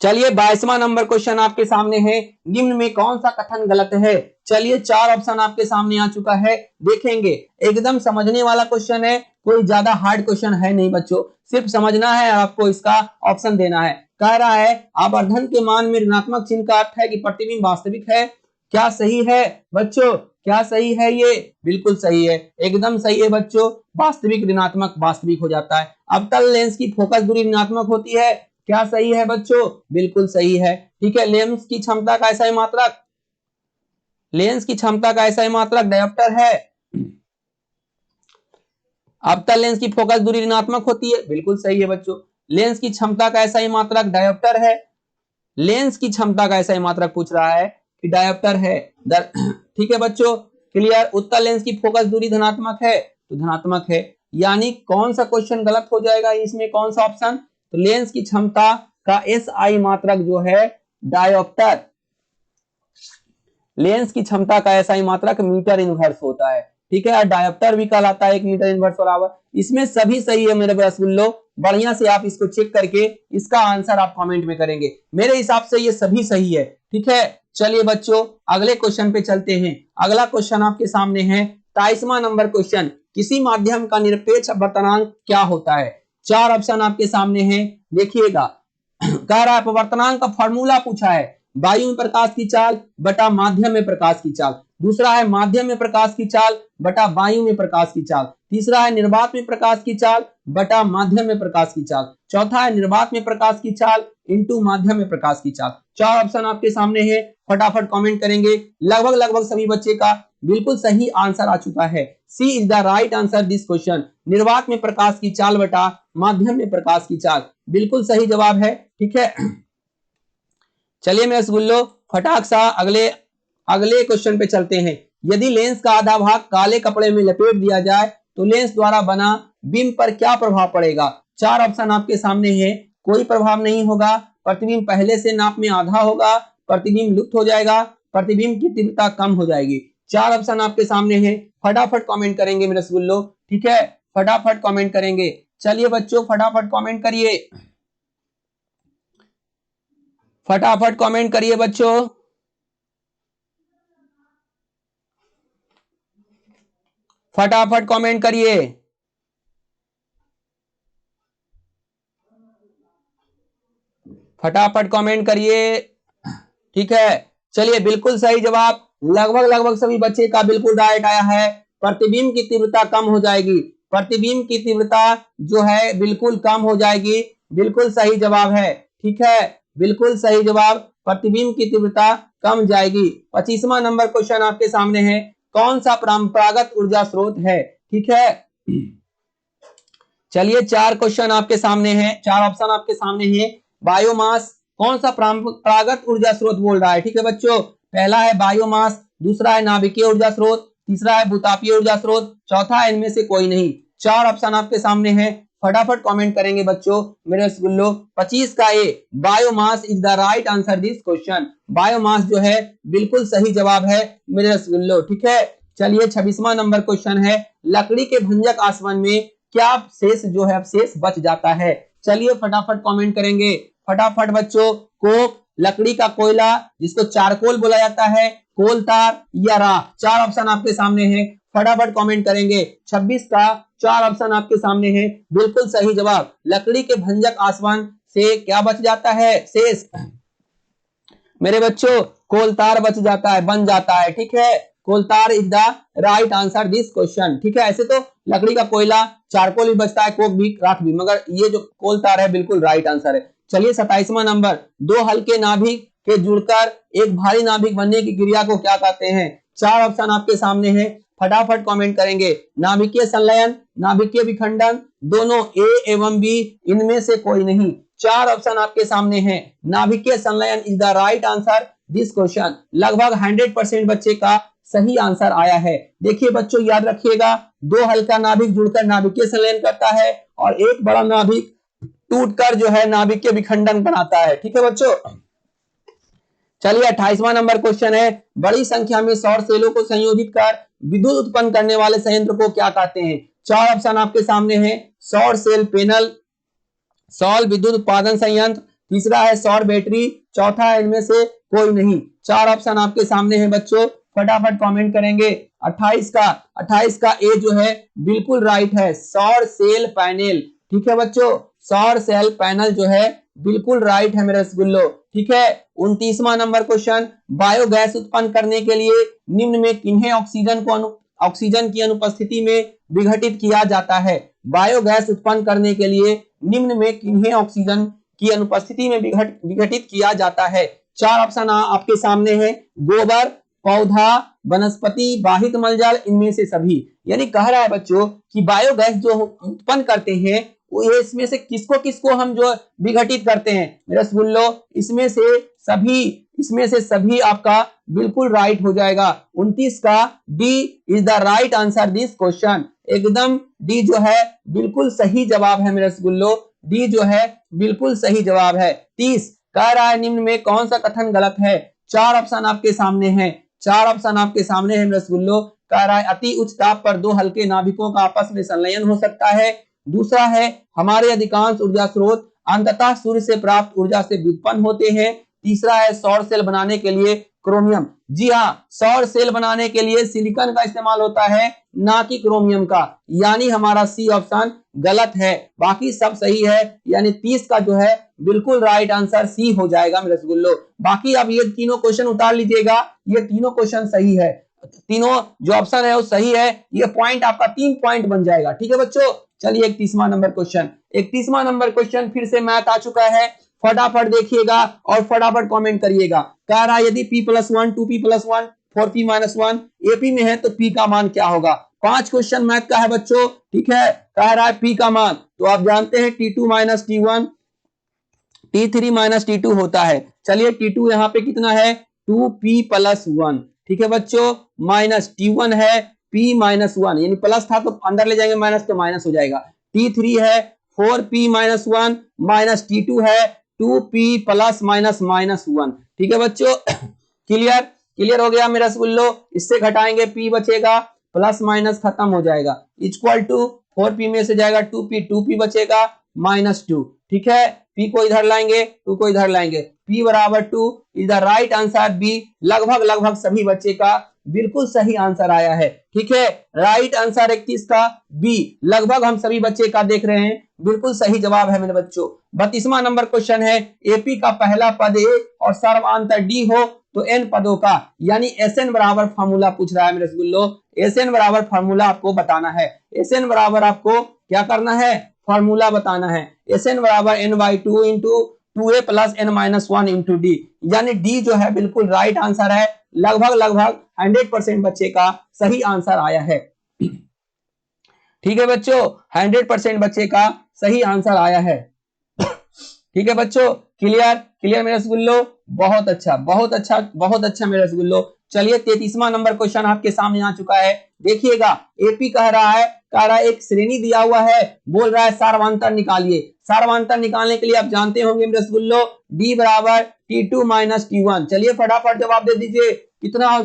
चलिए 22वां नंबर क्वेश्चन आपके सामने है, निम्न में कौन सा कथन गलत है? चलिए चार ऑप्शन आपके सामने आ चुका है, देखेंगे। एकदम समझने वाला क्वेश्चन है, कोई ज्यादा हार्ड क्वेश्चन है नहीं बच्चों, सिर्फ समझना है, आपको इसका ऑप्शन देना है। कह रहा है आवर्धन के मान में ऋणात्मक चिन्ह का अर्थ है कि प्रतिबिंब वास्तविक है। क्या सही है बच्चों? क्या सही है? ये बिल्कुल सही है, एकदम सही है बच्चों। वास्तविक ऋणात्मक वास्तविक हो जाता है। अवतल लेंस की फोकस दूरी ऋणात्मक होती है। क्या सही है बच्चों? बिल्कुल सही है। ठीक है, लेंस की क्षमता का ऐसा ही मात्रक, लेंस की क्षमता का ऐसा ही मात्रक डायोप्टर है। अवतल लेंस की फोकस दूरी ऋणात्मक होती है, बिल्कुल सही है बच्चों। लेंस की क्षमता का ऐसा ही मात्रक डायोप्टर है। लेंस की क्षमता का ऐसा ही मात्रक पूछ रहा है कि डायोप्टर है। ठीक है बच्चों, क्लियर। उत्तल लेंस की फोकस दूरी धनात्मक है, तो धनात्मक है। यानी कौन सा क्वेश्चन गलत हो जाएगा इसमें? कौन सा ऑप्शन? तो लेंस की क्षमता का एस आई मात्रक जो है डायोप्टर, लेंस की क्षमता का ऐसा ही मात्रक मीटर इनवर्स होता है। ठीक है, डायोप्टर भी कहलाता है 1 मीटर इनवर्स बराबर। इसमें सभी सही है मेरे रसगुल्लो, बढ़िया से आप इसको चेक करके इसका आंसर आप कमेंट में करेंगे। मेरे हिसाब से ये सभी सही है। ठीक है, चलिए बच्चों अगले क्वेश्चन पे चलते हैं। अगला क्वेश्चन आपके सामने है 23वां नंबर क्वेश्चन, किसी माध्यम का निरपेक्ष अपवर्तनांक क्या होता है? चार ऑप्शन आपके सामने है, देखिएगा। कह रहा है अपवर्तनांक का फॉर्मूला पूछा है, वायु में प्रकाश की चाल बटा माध्यम में प्रकाश की चाल, दूसरा है माध्यम में प्रकाश की चाल बटा वायु में प्रकाश की चाल, तीसरा है निर्वात में प्रकाश की चाल बटा माध्यम में प्रकाश की चाल, चौथा है निर्वात में प्रकाश की चाल इंटू माध्यम में प्रकाश की चाल। चार ऑप्शन आपके सामने है, फटाफट कमेंट करेंगे। लगभग लगभग सभी बच्चे का बिल्कुल सही आंसर आ चुका है। C is the right answer this question. निर्वात में प्रकाश की चाल बटा माध्यम में प्रकाश की चाल, बिल्कुल सही जवाब है। ठीक है, चलिए मेरे रसगुल्लो फटाक सा अगले अगले क्वेश्चन पे चलते हैं। यदि लेंस का आधा भाग काले कपड़े में लपेट दिया जाए तो लेंस द्वारा बना बिंब पर क्या प्रभाव पड़ेगा? चार ऑप्शन आपके सामने है, कोई प्रभाव नहीं होगा, प्रतिबिंब पहले से नाप में आधा होगा, प्रतिबिंब लुप्त हो जाएगा, प्रतिबिंब की तीव्रता कम हो जाएगी। चार ऑप्शन आपके सामने है, फटाफट कमेंट करेंगे मेरे रसगुल्लो। ठीक है, फटाफट कमेंट करेंगे। चलिए बच्चों फटाफट कमेंट करिए, फटाफट कमेंट करिए बच्चों। फटाफट कमेंट करिए, फटाफट कमेंट करिए। ठीक है, चलिए बिल्कुल सही जवाब, लगभग लगभग सभी बच्चे का बिल्कुल राइट आया है। प्रतिबिंब की तीव्रता कम हो जाएगी, प्रतिबिंब की तीव्रता जो है बिल्कुल कम हो जाएगी, बिल्कुल सही जवाब है। ठीक है, बिल्कुल सही जवाब, प्रतिबिंब की तीव्रता कम जाएगी। 25वां नंबर क्वेश्चन आपके सामने है, कौन सा परंपरागत ऊर्जा स्रोत है? ठीक है, चलिए चार क्वेश्चन आपके सामने हैं, चार ऑप्शन आपके सामने हैं। बायोमास कौन सा परंपरागत ऊर्जा स्रोत बोल रहा है? ठीक है बच्चों, पहला है बायोमास, दूसरा है नाभिकीय ऊर्जा स्रोत, तीसरा है भूतापीय ऊर्जा स्रोत, चौथा है इनमें से कोई नहीं। चार ऑप्शन आपके सामने हैं, फटाफट कमेंट करेंगे बच्चों मेरे रसगुल्लो। 25 का A, biomass is the right answer this question. Biomass जो है बिल्कुल सही जवाब है मेरे रसगुल्लो। ठीक है, चलिए 26वां नंबर क्वेश्चन है, लकड़ी के भंजक आसवन में क्या शेष जो है शेष बच जाता है? चलिए फटाफट कमेंट करेंगे, फटाफट बच्चों। कोक, लकड़ी का कोयला जिसको चारकोल बोला जाता है, कोलतार या राख। 4 ऑप्शन आपके सामने है, फटाफट कमेंट करेंगे। 26 का 4 ऑप्शन आपके सामने है, बिल्कुल सही जवाब। लकड़ी के भंजक आसवन से क्या बच जाता है? शेष मेरे बच्चों कोलतार बच जाता है, बन जाता है। ठीक है, कोलतार is the right answer this question. ठीक है, ऐसे तो लकड़ी का कोयला, चारकोल भी बचता है, कोक भी, राख भी, मगर ये जो कोलतार है बिल्कुल राइट आंसर है। चलिए 27वां नंबर, दो हल्के नाभिक के जुड़कर एक भारी नाभिक बनने की क्रिया को क्या कहते हैं? 4 ऑप्शन आपके सामने है, फटाफट कमेंट करेंगे। नाभिकीय संलयन, नाभिकीय विखंडन, दोनों ए एवं बी, इनमें से कोई नहीं। 4 ऑप्शन आपके सामने हैं। नाभिकीय संलयन is the right answer this question. लगभग 100% बच्चे का सही आंसर आया है। देखिए बच्चों, याद रखिएगा, दो हल्का नाभिक जुड़कर नाभिकीय संलयन करता है और एक बड़ा नाभिक टूटकर जो है नाभिकीय विखंडन बनाता है। ठीक है बच्चों, चलिए 28वां नंबर क्वेश्चन है, बड़ी संख्या में सौर सेलों को संयोजित कर विद्युत उत्पन्न करने वाले संयंत्र को क्या कहते हैं? 4 ऑप्शन आपके सामने हैं। सौर सेल पैनल, सौर विद्युत उत्पादन संयंत्र, तीसरा है सौर बैटरी, चौथा है इनमें से कोई नहीं। 4 ऑप्शन आपके सामने हैं बच्चों, फटाफट कमेंट करेंगे। 28 का ए जो है बिल्कुल राइट है, सौर सेल पैनल। ठीक है बच्चों, सौर सेल पैनल जो है बिल्कुल राइट है मेरे रसगुल्लो। ठीक है, 29वां नंबर क्वेश्चन, बायोगैस उत्पन्न करने के लिए निम्न में किन्हें ऑक्सीजन की अनुपस्थिति में विघटित किया जाता है? बायोगैस उत्पन्न करने के लिए निम्न में किन्हें ऑक्सीजन की अनुपस्थिति में विघटित किया जाता है? 4 ऑप्शन आपके सामने है। गोबर, पौधा, वनस्पति, बाहित मलजल, इनमें से सभी। यानी कह रहा है बच्चों कि बायोगैस जो उत्पन्न करते हैं वो इसमें से किसको किसको हम जो विघटित करते हैं रसगुल्लो? इसमें से सभी आपका बिल्कुल राइट हो जाएगा। 29 का D is the right answer this question. एकदम डी जो है बिल्कुल सही जवाब है मेरे रसगुल्लो, डी जो है बिल्कुल सही जवाब है। 30 कह रहा है निम्न में कौन सा कथन गलत है? 4 ऑप्शन आपके सामने हैं, 4 ऑप्शन आपके सामने हैं रसगुल्लो। कह रहा है अति उच्च ताप पर दो हल्के नाभिकों का आपस में संलयन हो सकता है। दूसरा है हमारे अधिकांश ऊर्जा स्रोत अंततः सूर्य से प्राप्त ऊर्जा से व्युत्पन्न होते हैं। तीसरा है सौर सेल बनाने के लिए क्रोमियम। जी हाँ, सौर सेल बनाने के लिए सिलिकॉन का इस्तेमाल होता है, ना कि क्रोमियम का। यानी हमारा सी ऑप्शन गलत है, बाकी सब सही है। यानी 30 का जो है बिल्कुल राइट आंसर सी हो जाएगा मेरे रसगुल्लो। बाकी अब ये तीनों क्वेश्चन उतार लीजिएगा, ये तीनों क्वेश्चन सही है, तीनों जो ऑप्शन है वो सही है। ये पॉइंट आपका 3 पॉइंट बन जाएगा। ठीक है बच्चों, चलिए 31वां नंबर क्वेश्चन। 31वां नंबर क्वेश्चन फिर से मैथ आ चुका है, फटाफट देखिएगा और फटाफट कमेंट करिएगा। कह रहा है यदि p+1 2p+1 4p-1 एपी में है तो p का मान क्या होगा? 5 क्वेश्चन मैथ का है बच्चों। ठीक है, कह रहा है p का मान, तो आप जानते हैं t2 - t1 t3 - t2 होता है। चलिए t2 यहाँ पे कितना है? 2p+1। ठीक है बच्चों, माइनस t1 है p-1, यानी प्लस था तो अंदर ले जाएंगे माइनस तो माइनस हो जाएगा। t3 है 4p-1 माइनस t2 है 2p+-1। ठीक है बच्चों, क्लियर हो गया मेरा रसगुल्लो। इससे घटाएंगे p बचेगा, प्लस माइनस खत्म हो जाएगा, इक्वल टू 4p में से जाएगा 2p बचेगा -2। ठीक है, p को इधर लाएंगे, 2 को इधर लाएंगे, p बराबर 2 is the right answer B. लगभग सभी बच्चे का बिल्कुल सही आंसर आया है। ठीक है, राइट आंसर 31 का बी, लगभग हम सभी बच्चे का देख रहे हैं बिल्कुल सही जवाब है मेरे बच्चों। 32वां नंबर क्वेश्चन है, एपी का पहला पद ए और सर्वांतर डी हो तो एन पदों का, यानी एसएन बराबर फार्मूला पूछ रहा है मेरे रसगुल्लो। एसएन बराबर फार्मूला आपको बताना है, एसएन बराबर आपको क्या करना है? फार्मूला बताना है। एसएन बराबर n/2 into 2a + n-1 into D, यानी डी जो है बिल्कुल राइट आंसर है। लगभग 100% बच्चे का सही आंसर आया है। ठीक है बच्चों, 100% बच्चे का सही आंसर आया है। ठीक है बच्चों, क्लियर मेरे रसगुल्लो, बहुत अच्छा मेरे रसगुल्लो। चलिए 33वां नंबर क्वेश्चन आपके सामने आ चुका है, देखिएगा। एपी कह रहा है एक श्रेणी दिया हुआ है, बोल रहा है सार्वंतर निकालिए। सार्वंतर निकालने के लिए आप जानते होंगे मेरे रसगुल्लो, डी बराबर t2 - t1। चलिए फटाफट जवाब दे दीजिए, कितना हो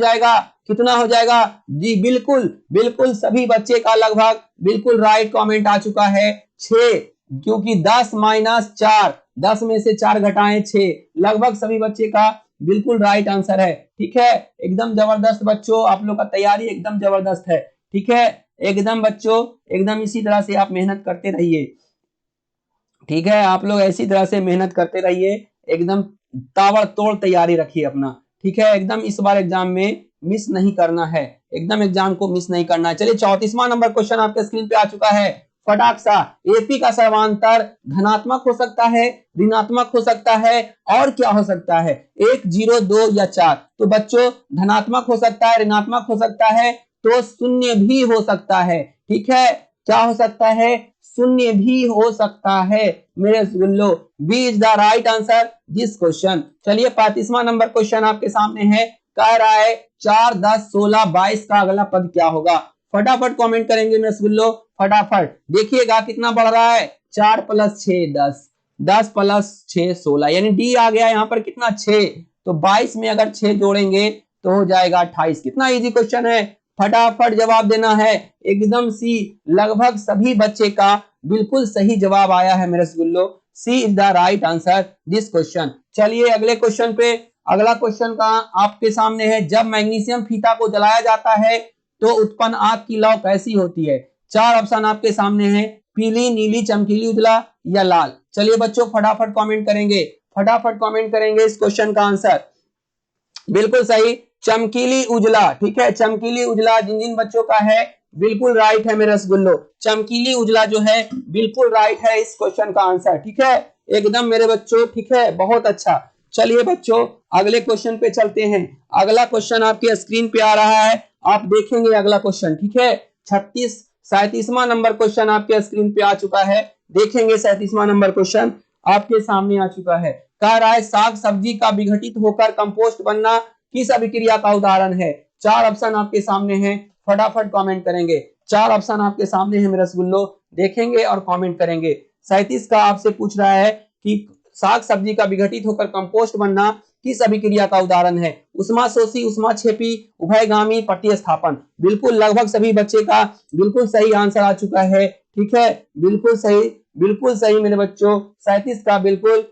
जाएगा? जी बिल्कुल सभी बच्चे का लगभग बिल्कुल राइट कमेंट आ चुका है, 6, क्योंकि 10 - 4, 10 में से 4 घटाएं 6, लगभग सभी बच्चे का बिल्कुल राइट आंसर है। ठीक है, एकदम जबरदस्त बच्चों, आप लोग का तैयारी एकदम जबरदस्त है। ठीक है, एकदम बच्चों, एकदम इसी तरह से आप मेहनत करते रहिए। ठीक है, आप लोग ऐसी तरह से मेहनत करते रहिए, एकदम ताबड़तोड़ तैयारी रखिए अपना। ठीक है, एकदम इस बार एग्जाम में मिस नहीं करना है, एकदम एग्जाम को मिस नहीं करना है। चलिए 34वां नंबर क्वेश्चन आपके स्क्रीन पे आ चुका है। फटाक सा, एपी का सर्वांतर धनात्मक हो सकता है, ऋणात्मक हो सकता है, और क्या हो सकता है? 1, 0, 2 या 4। तो बच्चों धनात्मक हो सकता है, ऋणात्मक हो सकता है, तो शून्य भी हो सकता है। ठीक है, क्या हो सकता है? शून्य भी हो सकता है मेरे गुल्लो। B is the right answer this question. चलिए 35वां नंबर क्वेश्चन आपके सामने है, कह रहा है 4, 10, 16, 22 का अगला पद क्या होगा? फटाफट कमेंट करेंगे मेरे गुल्लो, फटाफट देखिएगा कितना बढ़ रहा है। 4 + 6 10, 10 + 6 16, यानी डी आ गया यहाँ पर कितना? 6। तो 22 में अगर 6 जोड़ेंगे तो हो जाएगा 28। कितना इजी क्वेश्चन है, फटाफट जवाब देना है। एकदम सी, लगभग सभी बच्चे का बिल्कुल सही जवाब आया है मेरे रसगुल्लो। C is the right answer this question. चलिए अगले क्वेश्चन पे, अगला क्वेश्चन का आपके सामने है, जब मैग्नीशियम फीता को जलाया जाता है तो उत्पन्न आग की लौ कैसी होती है? 4 ऑप्शन आपके सामने है, पीली, नीली, चमकीली, उजला या लाल। चलिए बच्चों फटाफट कमेंट करेंगे, फटाफट कमेंट करेंगे इस क्वेश्चन का आंसर। बिल्कुल सही, चमकीली उजला। ठीक है, चमकीली उजला जिन जिन बच्चों का है बिल्कुल राइट है मेरे रसगुल्लो, चमकीली उजला जो है बिल्कुल राइट है इस क्वेश्चन का आंसर। ठीक है, एकदम मेरे बच्चों, ठीक है, बहुत अच्छा। चलिए बच्चों अगले क्वेश्चन पे चलते हैं। अगला क्वेश्चन आपके स्क्रीन पे आ रहा है, आप देखेंगे अगला क्वेश्चन। ठीक है, 37वां नंबर क्वेश्चन आपके स्क्रीन पे आ चुका है, देखेंगे 37वां नंबर क्वेश्चन आपके सामने आ चुका है। कह रहा है साग सब्जी का विघटित होकर कंपोस्ट बनना किस अभिक्रिया का उदाहरण है? 4 ऑप्शन आपके सामने हैं, फटाफट कमेंट करेंगे। 4 ऑप्शन आपके सामने हैं मेरे रसगुल्लो, देखेंगे और कमेंट करेंगे। 37 का आपसे पूछ रहा है कि साग सब्जी का विघटित होकर कंपोस्ट बनना किस अभिक्रिया का उदाहरण है? उष्माशोषी, उष्माक्षेपी, उभयगामी, प्रतिस्थापन। बिल्कुल लगभग सभी बच्चे का बिल्कुल सही आंसर आ चुका है। ठीक है, बिल्कुल सही, बिल्कुल सही मेरे बच्चों, 37 का बिल्कुल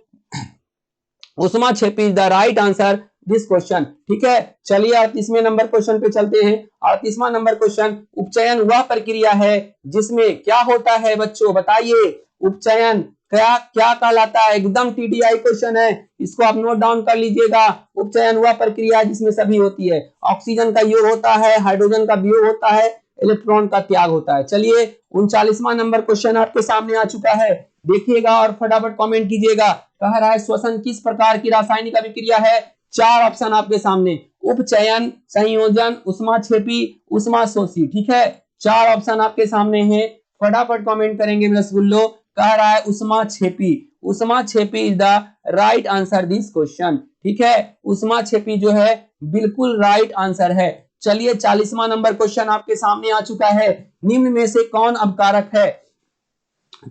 उष्माक्षेपी is the right answer this question. ठीक है, चलिए 38वें नंबर क्वेश्चन पे चलते हैं। 38वां नंबर क्वेश्चन, उपचयन वह प्रक्रिया है जिसमें क्या होता है बच्चों, बताइए। उपचयन क्या क्या कहलाता है? एकदम टीटीआई क्वेश्चन है, इसको आप नोट डाउन कर लीजिएगा। उपचयन वह प्रक्रिया जिसमें सभी होती है, ऑक्सीजन का योग होता है, हाइड्रोजन का वियोग होता है, इलेक्ट्रॉन का त्याग होता है। चलिए 39वां नंबर क्वेश्चन आपके सामने आ चुका है, देखिएगा और फटाफट कमेंट कीजिएगा। कह रहा है श्वसन किस प्रकार की रासायनिक अभिक्रिया है? 4 ऑप्शन आपके सामने, उपचयन, संयोजन, उष्माक्षेपी, उष्माशोषी। ठीक है, 4 ऑप्शन आपके सामने हैं, फटाफट कमेंट करेंगे मेरे रसगुल्लो। कह रहा है उष्माक्षेपी, उष्माक्षेपी is the right answer this question. ठीक है, उष्माक्षेपी जो है बिल्कुल राइट आंसर है। चलिए 40वां नंबर क्वेश्चन आपके सामने आ चुका है, निम्न में से कौन अपकारक है?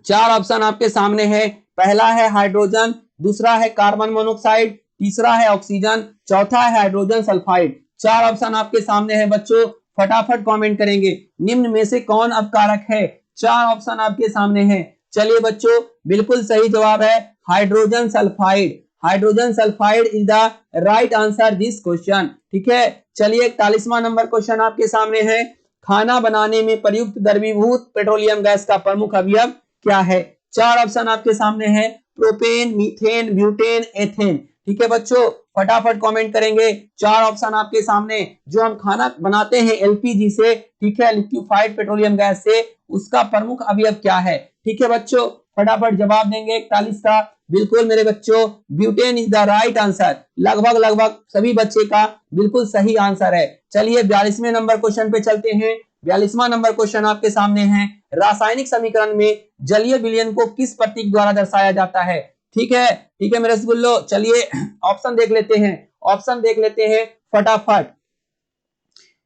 4 ऑप्शन आपके सामने है, पहला है हाइड्रोजन, दूसरा है कार्बन मोनोऑक्साइड, तीसरा है ऑक्सीजन, चौथा है हाइड्रोजन सल्फाइड। 4 ऑप्शन आपके सामने है बच्चों, फटाफट कमेंट करेंगे, निम्न में से कौन अपकारक है? 4 ऑप्शन आपके सामने हैं। चलिए बच्चों बिल्कुल सही जवाब है hydrogen sulphide, hydrogen sulphide is the right answer this question. ठीक है, चलिए 41वां नंबर क्वेश्चन आपके सामने है, खाना बनाने में प्रयुक्त द्रवीभूत पेट्रोलियम गैस का प्रमुख अवयव क्या है? 4 ऑप्शन आपके सामने हैं, प्रोपेन, मीथेन, ब्यूटेन, एथेन। ठीक है बच्चों, फटाफट कमेंट करेंगे। 4 ऑप्शन आपके सामने, जो हम खाना बनाते हैं एलपीजी से, ठीक है, लिक्विफाइड पेट्रोलियम गैस से, उसका प्रमुख अवयव क्या है? ठीक है बच्चों, फटाफट जवाब देंगे 41 का। बिल्कुल मेरे बच्चों, butane is the right answer, लगभग लगभग सभी बच्चे का बिल्कुल सही आंसर है। चलिए 42वें नंबर क्वेश्चन पे चलते हैं। 42वां नंबर क्वेश्चन आपके सामने है, रासायनिक समीकरण में जलीय विलयन को किस प्रतीक द्वारा दर्शाया जाता है? ठीक है, ठीक है मेरे रसगुल्लो, चलिए ऑप्शन देख लेते हैं, ऑप्शन देख लेते हैं फटाफट,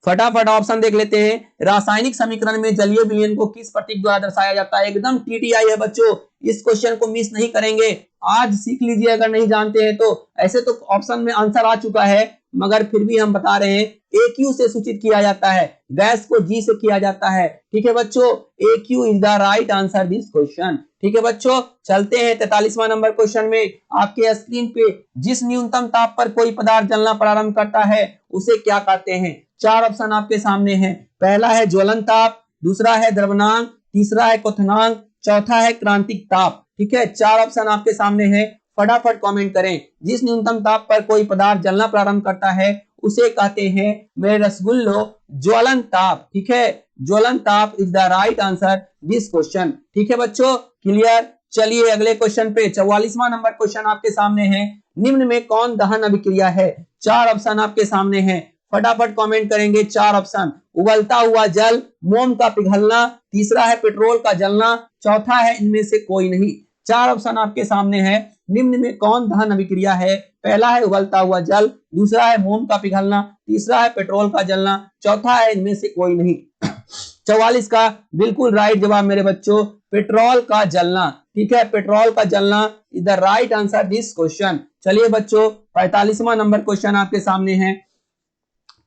फटाफट ऑप्शन देख लेते हैं। रासायनिक समीकरण में जलीय विलयन को किस प्रतीक द्वारा दर्शाया जाता है? एकदम टीटीआई है बच्चों, इस क्वेश्चन को मिस नहीं करेंगे, आज सीख लीजिए अगर नहीं जानते हैं तो। ऐसे तो ऑप्शन में आंसर आ चुका है, मगर फिर भी हम बता रहे हैं AQ से सूचित किया जाता है, गैस को G से किया जाता है। ठीक है बच्चों, AQ is the right answer this question. ठीक है बच्चों, चलते हैं 43वां नंबर क्वेश्चन में। आपके स्क्रीन पे जिस न्यूनतम ताप पर कोई पदार्थ जलना प्रारंभ करता है उसे क्या कहते हैं? चार ऑप्शन आपके सामने हैं। पहला है ज्वलन ताप, दूसरा है द्रवनांक, तीसरा है क्वथनांक, चौथा है क्रांतिक ताप। ठीक है, चार ऑप्शन आपके सामने हैं, फटाफट कमेंट करें। जिस न्यूनतम ताप पर कोई पदार्थ जलना प्रारंभ करता है उसे कहते हैं मेरे रसगुल्लो ज्वलन ताप। ठीक है, ज्वलन ताप is the right answer this question. ठीक है बच्चों, क्लियर। चलिए अगले क्वेश्चन पे, 44वां नंबर क्वेश्चन आपके सामने है। निम्न में कौन दहन अभिक्रिया है? चार ऑप्शन आपके सामने हैं, फटाफट कमेंट करेंगे। चार ऑप्शन, उबलता हुआ जल, मोम का पिघलना, तीसरा है पेट्रोल का जलना, चौथा है इनमें से कोई नहीं। चार ऑप्शन आपके सामने है, निम्न में कौन दहन अभिक्रिया है? पहला है उबलता हुआ जल, दूसरा है मोम का पिघलना, तीसरा है पेट्रोल का जलना, चौथा है इनमें से कोई नहीं। 44 का बिल्कुल राइट जवाब मेरे बच्चों, पेट्रोल का जलना। ठीक है, पेट्रोल का जलना is the right answer this question. चलिए बच्चों, 45वां नंबर क्वेश्चन आपके सामने है।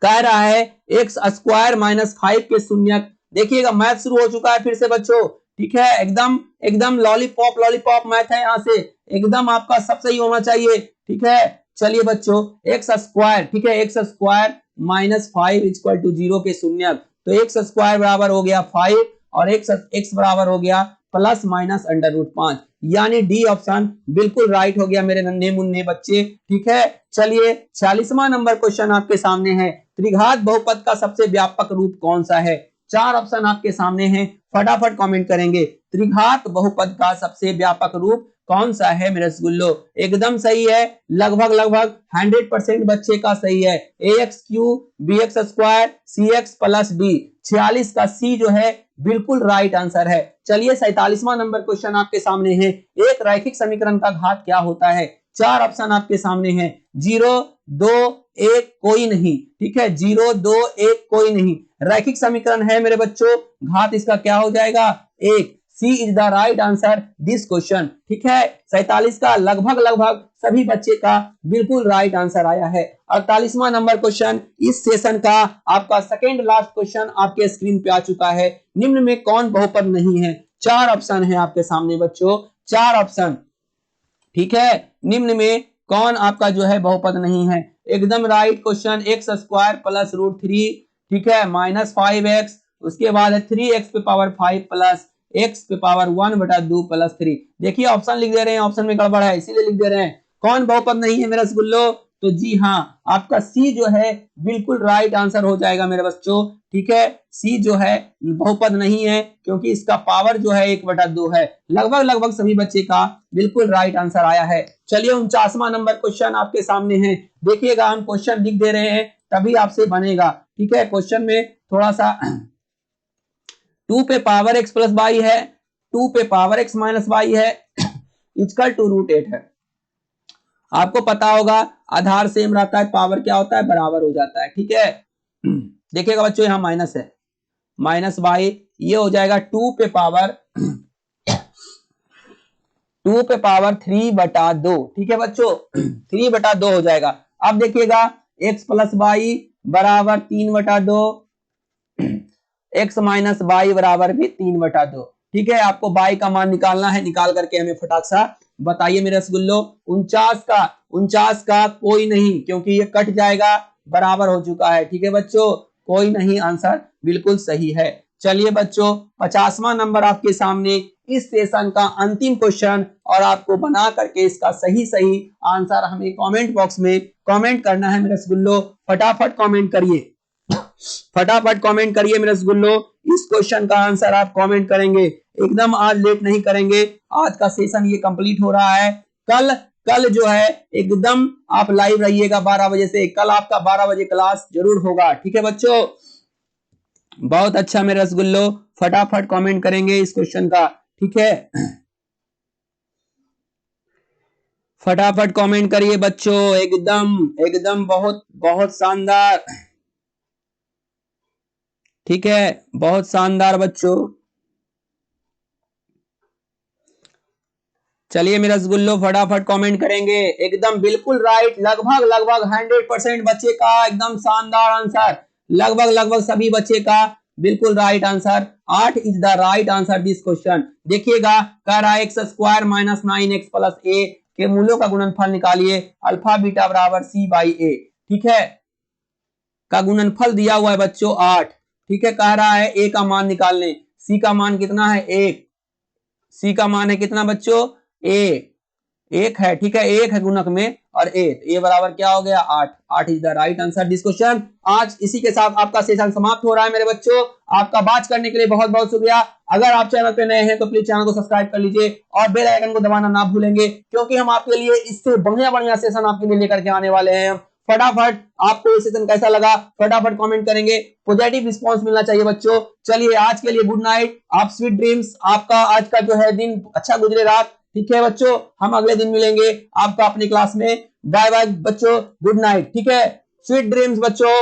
कह रहा है एक्स स्क्वायर माइनस 5 के शून्यक। देखिएगा मैथ शुरू हो चुका है फिर से बच्चों। ठीक है, एकदम एकदम लॉलीपॉप लॉलीपॉप मैथ है, यहाँ से एकदम आपका सब सही होना चाहिए। ठीक है, चलिए बच्चों, एक्स स्क्वायर, ठीक है, x square minus 5 equal to 0 के शून्यक। तो एक्स स्क्वायर बराबर हो गया 5 और एक्स बराबर हो गया प्लस माइनस अंडर रूट 5, यानी डी ऑप्शन बिल्कुल राइट हो गया मेरे नन्हे मुन्ने बच्चे। ठीक है, चलिए 46वां नंबर क्वेश्चन आपके सामने है। त्रिघात बहुपद का सबसे व्यापक रूप कौन सा है? चार ऑप्शन आपके सामने हैं, फटाफट कमेंट करेंगे। त्रिघात बहुपद का सबसे व्यापक रूप कौन सा है मेरे रसगुल्लो? एकदम सही है, लगभग लगभग 100% बच्चे का सही है। AX³ BX square CX plus D। 46 का C जो है बिल्कुल राइट आंसर है। चलिए 47वां नंबर क्वेश्चन आपके सामने है। एक रैखिक समीकरण का घात क्या होता है? चार ऑप्शन आपके सामने हैं, 0, 2, 1 कोई नहीं। ठीक है, 0, 2, 1 कोई नहीं। रैखिक समीकरण है मेरे बच्चों, घात इसका क्या हो जाएगा? 1। C is the right answer this question. ठीक है, 47 का लगभग लगभग सभी बच्चे का बिल्कुल राइट आंसर आया है। 48वां नंबर क्वेश्चन इस सेशन का आपका सेकेंड लास्ट क्वेश्चन आपके स्क्रीन पे आ चुका है। निम्न में कौन बहुपद नहीं है? चार ऑप्शन है आपके सामने बच्चों, चार ऑप्शन। ठीक है, निम्न में कौन आपका जो है बहुपद नहीं है? एकदम right question, x square plus root 3, ठीक है, माइनस 5x, उसके बाद है 3x पे पावर 5 प्लस x पे पावर 1/2 प्लस 3। देखिए ऑप्शन लिख दे रहे हैं, ऑप्शन में गड़बड़ है इसीलिए लिख दे रहे हैं। कौन बहुपद नहीं है मेरा रसगुल्लो? तो जी हाँ, आपका सी जो है बिल्कुल राइट आंसर हो जाएगा मेरे बच्चों। ठीक है, सी जो है बहुपद नहीं है क्योंकि इसका पावर जो है 1/2 है। लगभग लगभग सभी बच्चे का बिल्कुल राइट आंसर आया है। चलिए 49वां नंबर क्वेश्चन आपके सामने है। देखिएगा हम क्वेश्चन लिख दे रहे हैं तभी आपसे बनेगा। ठीक है, क्वेश्चन में थोड़ा सा 2 पे पावर x प्लस वाई है, 2 पे पावर x माइनस वाई है, इक्वल टू रूट 8 है। आपको पता होगा आधार सेम रहता है, पावर क्या होता है? बराबर हो जाता है। ठीक है, देखिएगा बच्चों यहाँ माइनस है, माइनस वाई, ये हो जाएगा 2 पे पावर 3/2। ठीक है बच्चों, 3/2 हो जाएगा। अब देखिएगा x प्लस वाई बराबर 3/2, x माइनस वाई बराबर भी 3/2। ठीक है, आपको y का मान निकालना है, निकाल करके हमें फटाक सा बताइए मेरे रसगुल्लो। 49 का कोई नहीं क्योंकि ये कट जाएगा, बराबर हो चुका है। ठीक है बच्चों, कोई नहीं, आंसर बिल्कुल सही है। चलिए बच्चों, 50वां नंबर आपके सामने इस सेशन का अंतिम क्वेश्चन, और आपको बना करके इसका सही सही आंसर हमें कमेंट बॉक्स में कमेंट करना है मेरे रसगुल्लो। फटाफट कमेंट करिए, फटाफट कमेंट करिए मेरे रसगुल्लो। इस क्वेश्चन का आंसर आप कमेंट करेंगे, एकदम आज लेट नहीं करेंगे। आज का सेशन ये कंप्लीट हो रहा है। कल जो है एकदम आप लाइव रहिएगा 12 बजे से। कल आपका 12 बजे क्लास जरूर होगा। ठीक है बच्चों, बहुत अच्छा मेरे रसगुल्लो, फटाफट कमेंट करेंगे इस क्वेश्चन का। ठीक है, फटाफट कमेंट करिए बच्चों, एकदम एकदम बहुत बहुत शानदार। ठीक है, बहुत शानदार बच्चों। चलिए मेरा रसगुल्लो फटाफट कमेंट करेंगे। एकदम बिल्कुल राइट, लगभग लगभग 100% बच्चे का एकदम शानदार आंसर, लगभग लगभग सभी बच्चे का बिल्कुल right answer. 8 is the right answer this question. देखिएगा, कह रहा है x square minus 9x plus a के मूलों का गुणनफल निकालिए अल्फा बीटा बराबर सी बाई ए। ठीक है, का गुणनफल दिया हुआ है बच्चों 8। ठीक है, कह रहा है ए का मान निकालने, सी का मान कितना है 1, सी का मान है कितना बच्चों ए, 1 है। ठीक है, 1 है गुणक में और ए बराबर क्या हो गया 8। 8 is the right answer this question. आज इसी के साथ आपका सेशन समाप्त हो रहा है मेरे बच्चों। आपका बात करने के लिए बहुत बहुत शुक्रिया। अगर आप चैनल पे नए हैं तो प्लीज चैनल को सब्सक्राइब कर लीजिए और बेल आइकन को दबाना ना भूलेंगे, क्योंकि हम आपके लिए इससे बढ़िया बढ़िया सेशन आपके लिए लेकर के आने वाले हैं। फटाफट आपको ये सेशन कैसा लगा फटाफट कमेंट करेंगे, पॉजिटिव रिस्पांस मिलना चाहिए बच्चों। चलिए आज के लिए गुड नाइट, आप स्वीट ड्रीम्स, आपका आज का जो है दिन अच्छा गुजरे रात। ठीक है बच्चों, हम अगले दिन मिलेंगे आपका अपनी क्लास में। बाय बाय बच्चों, गुड नाइट। ठीक है, स्वीट ड्रीम्स बच्चों।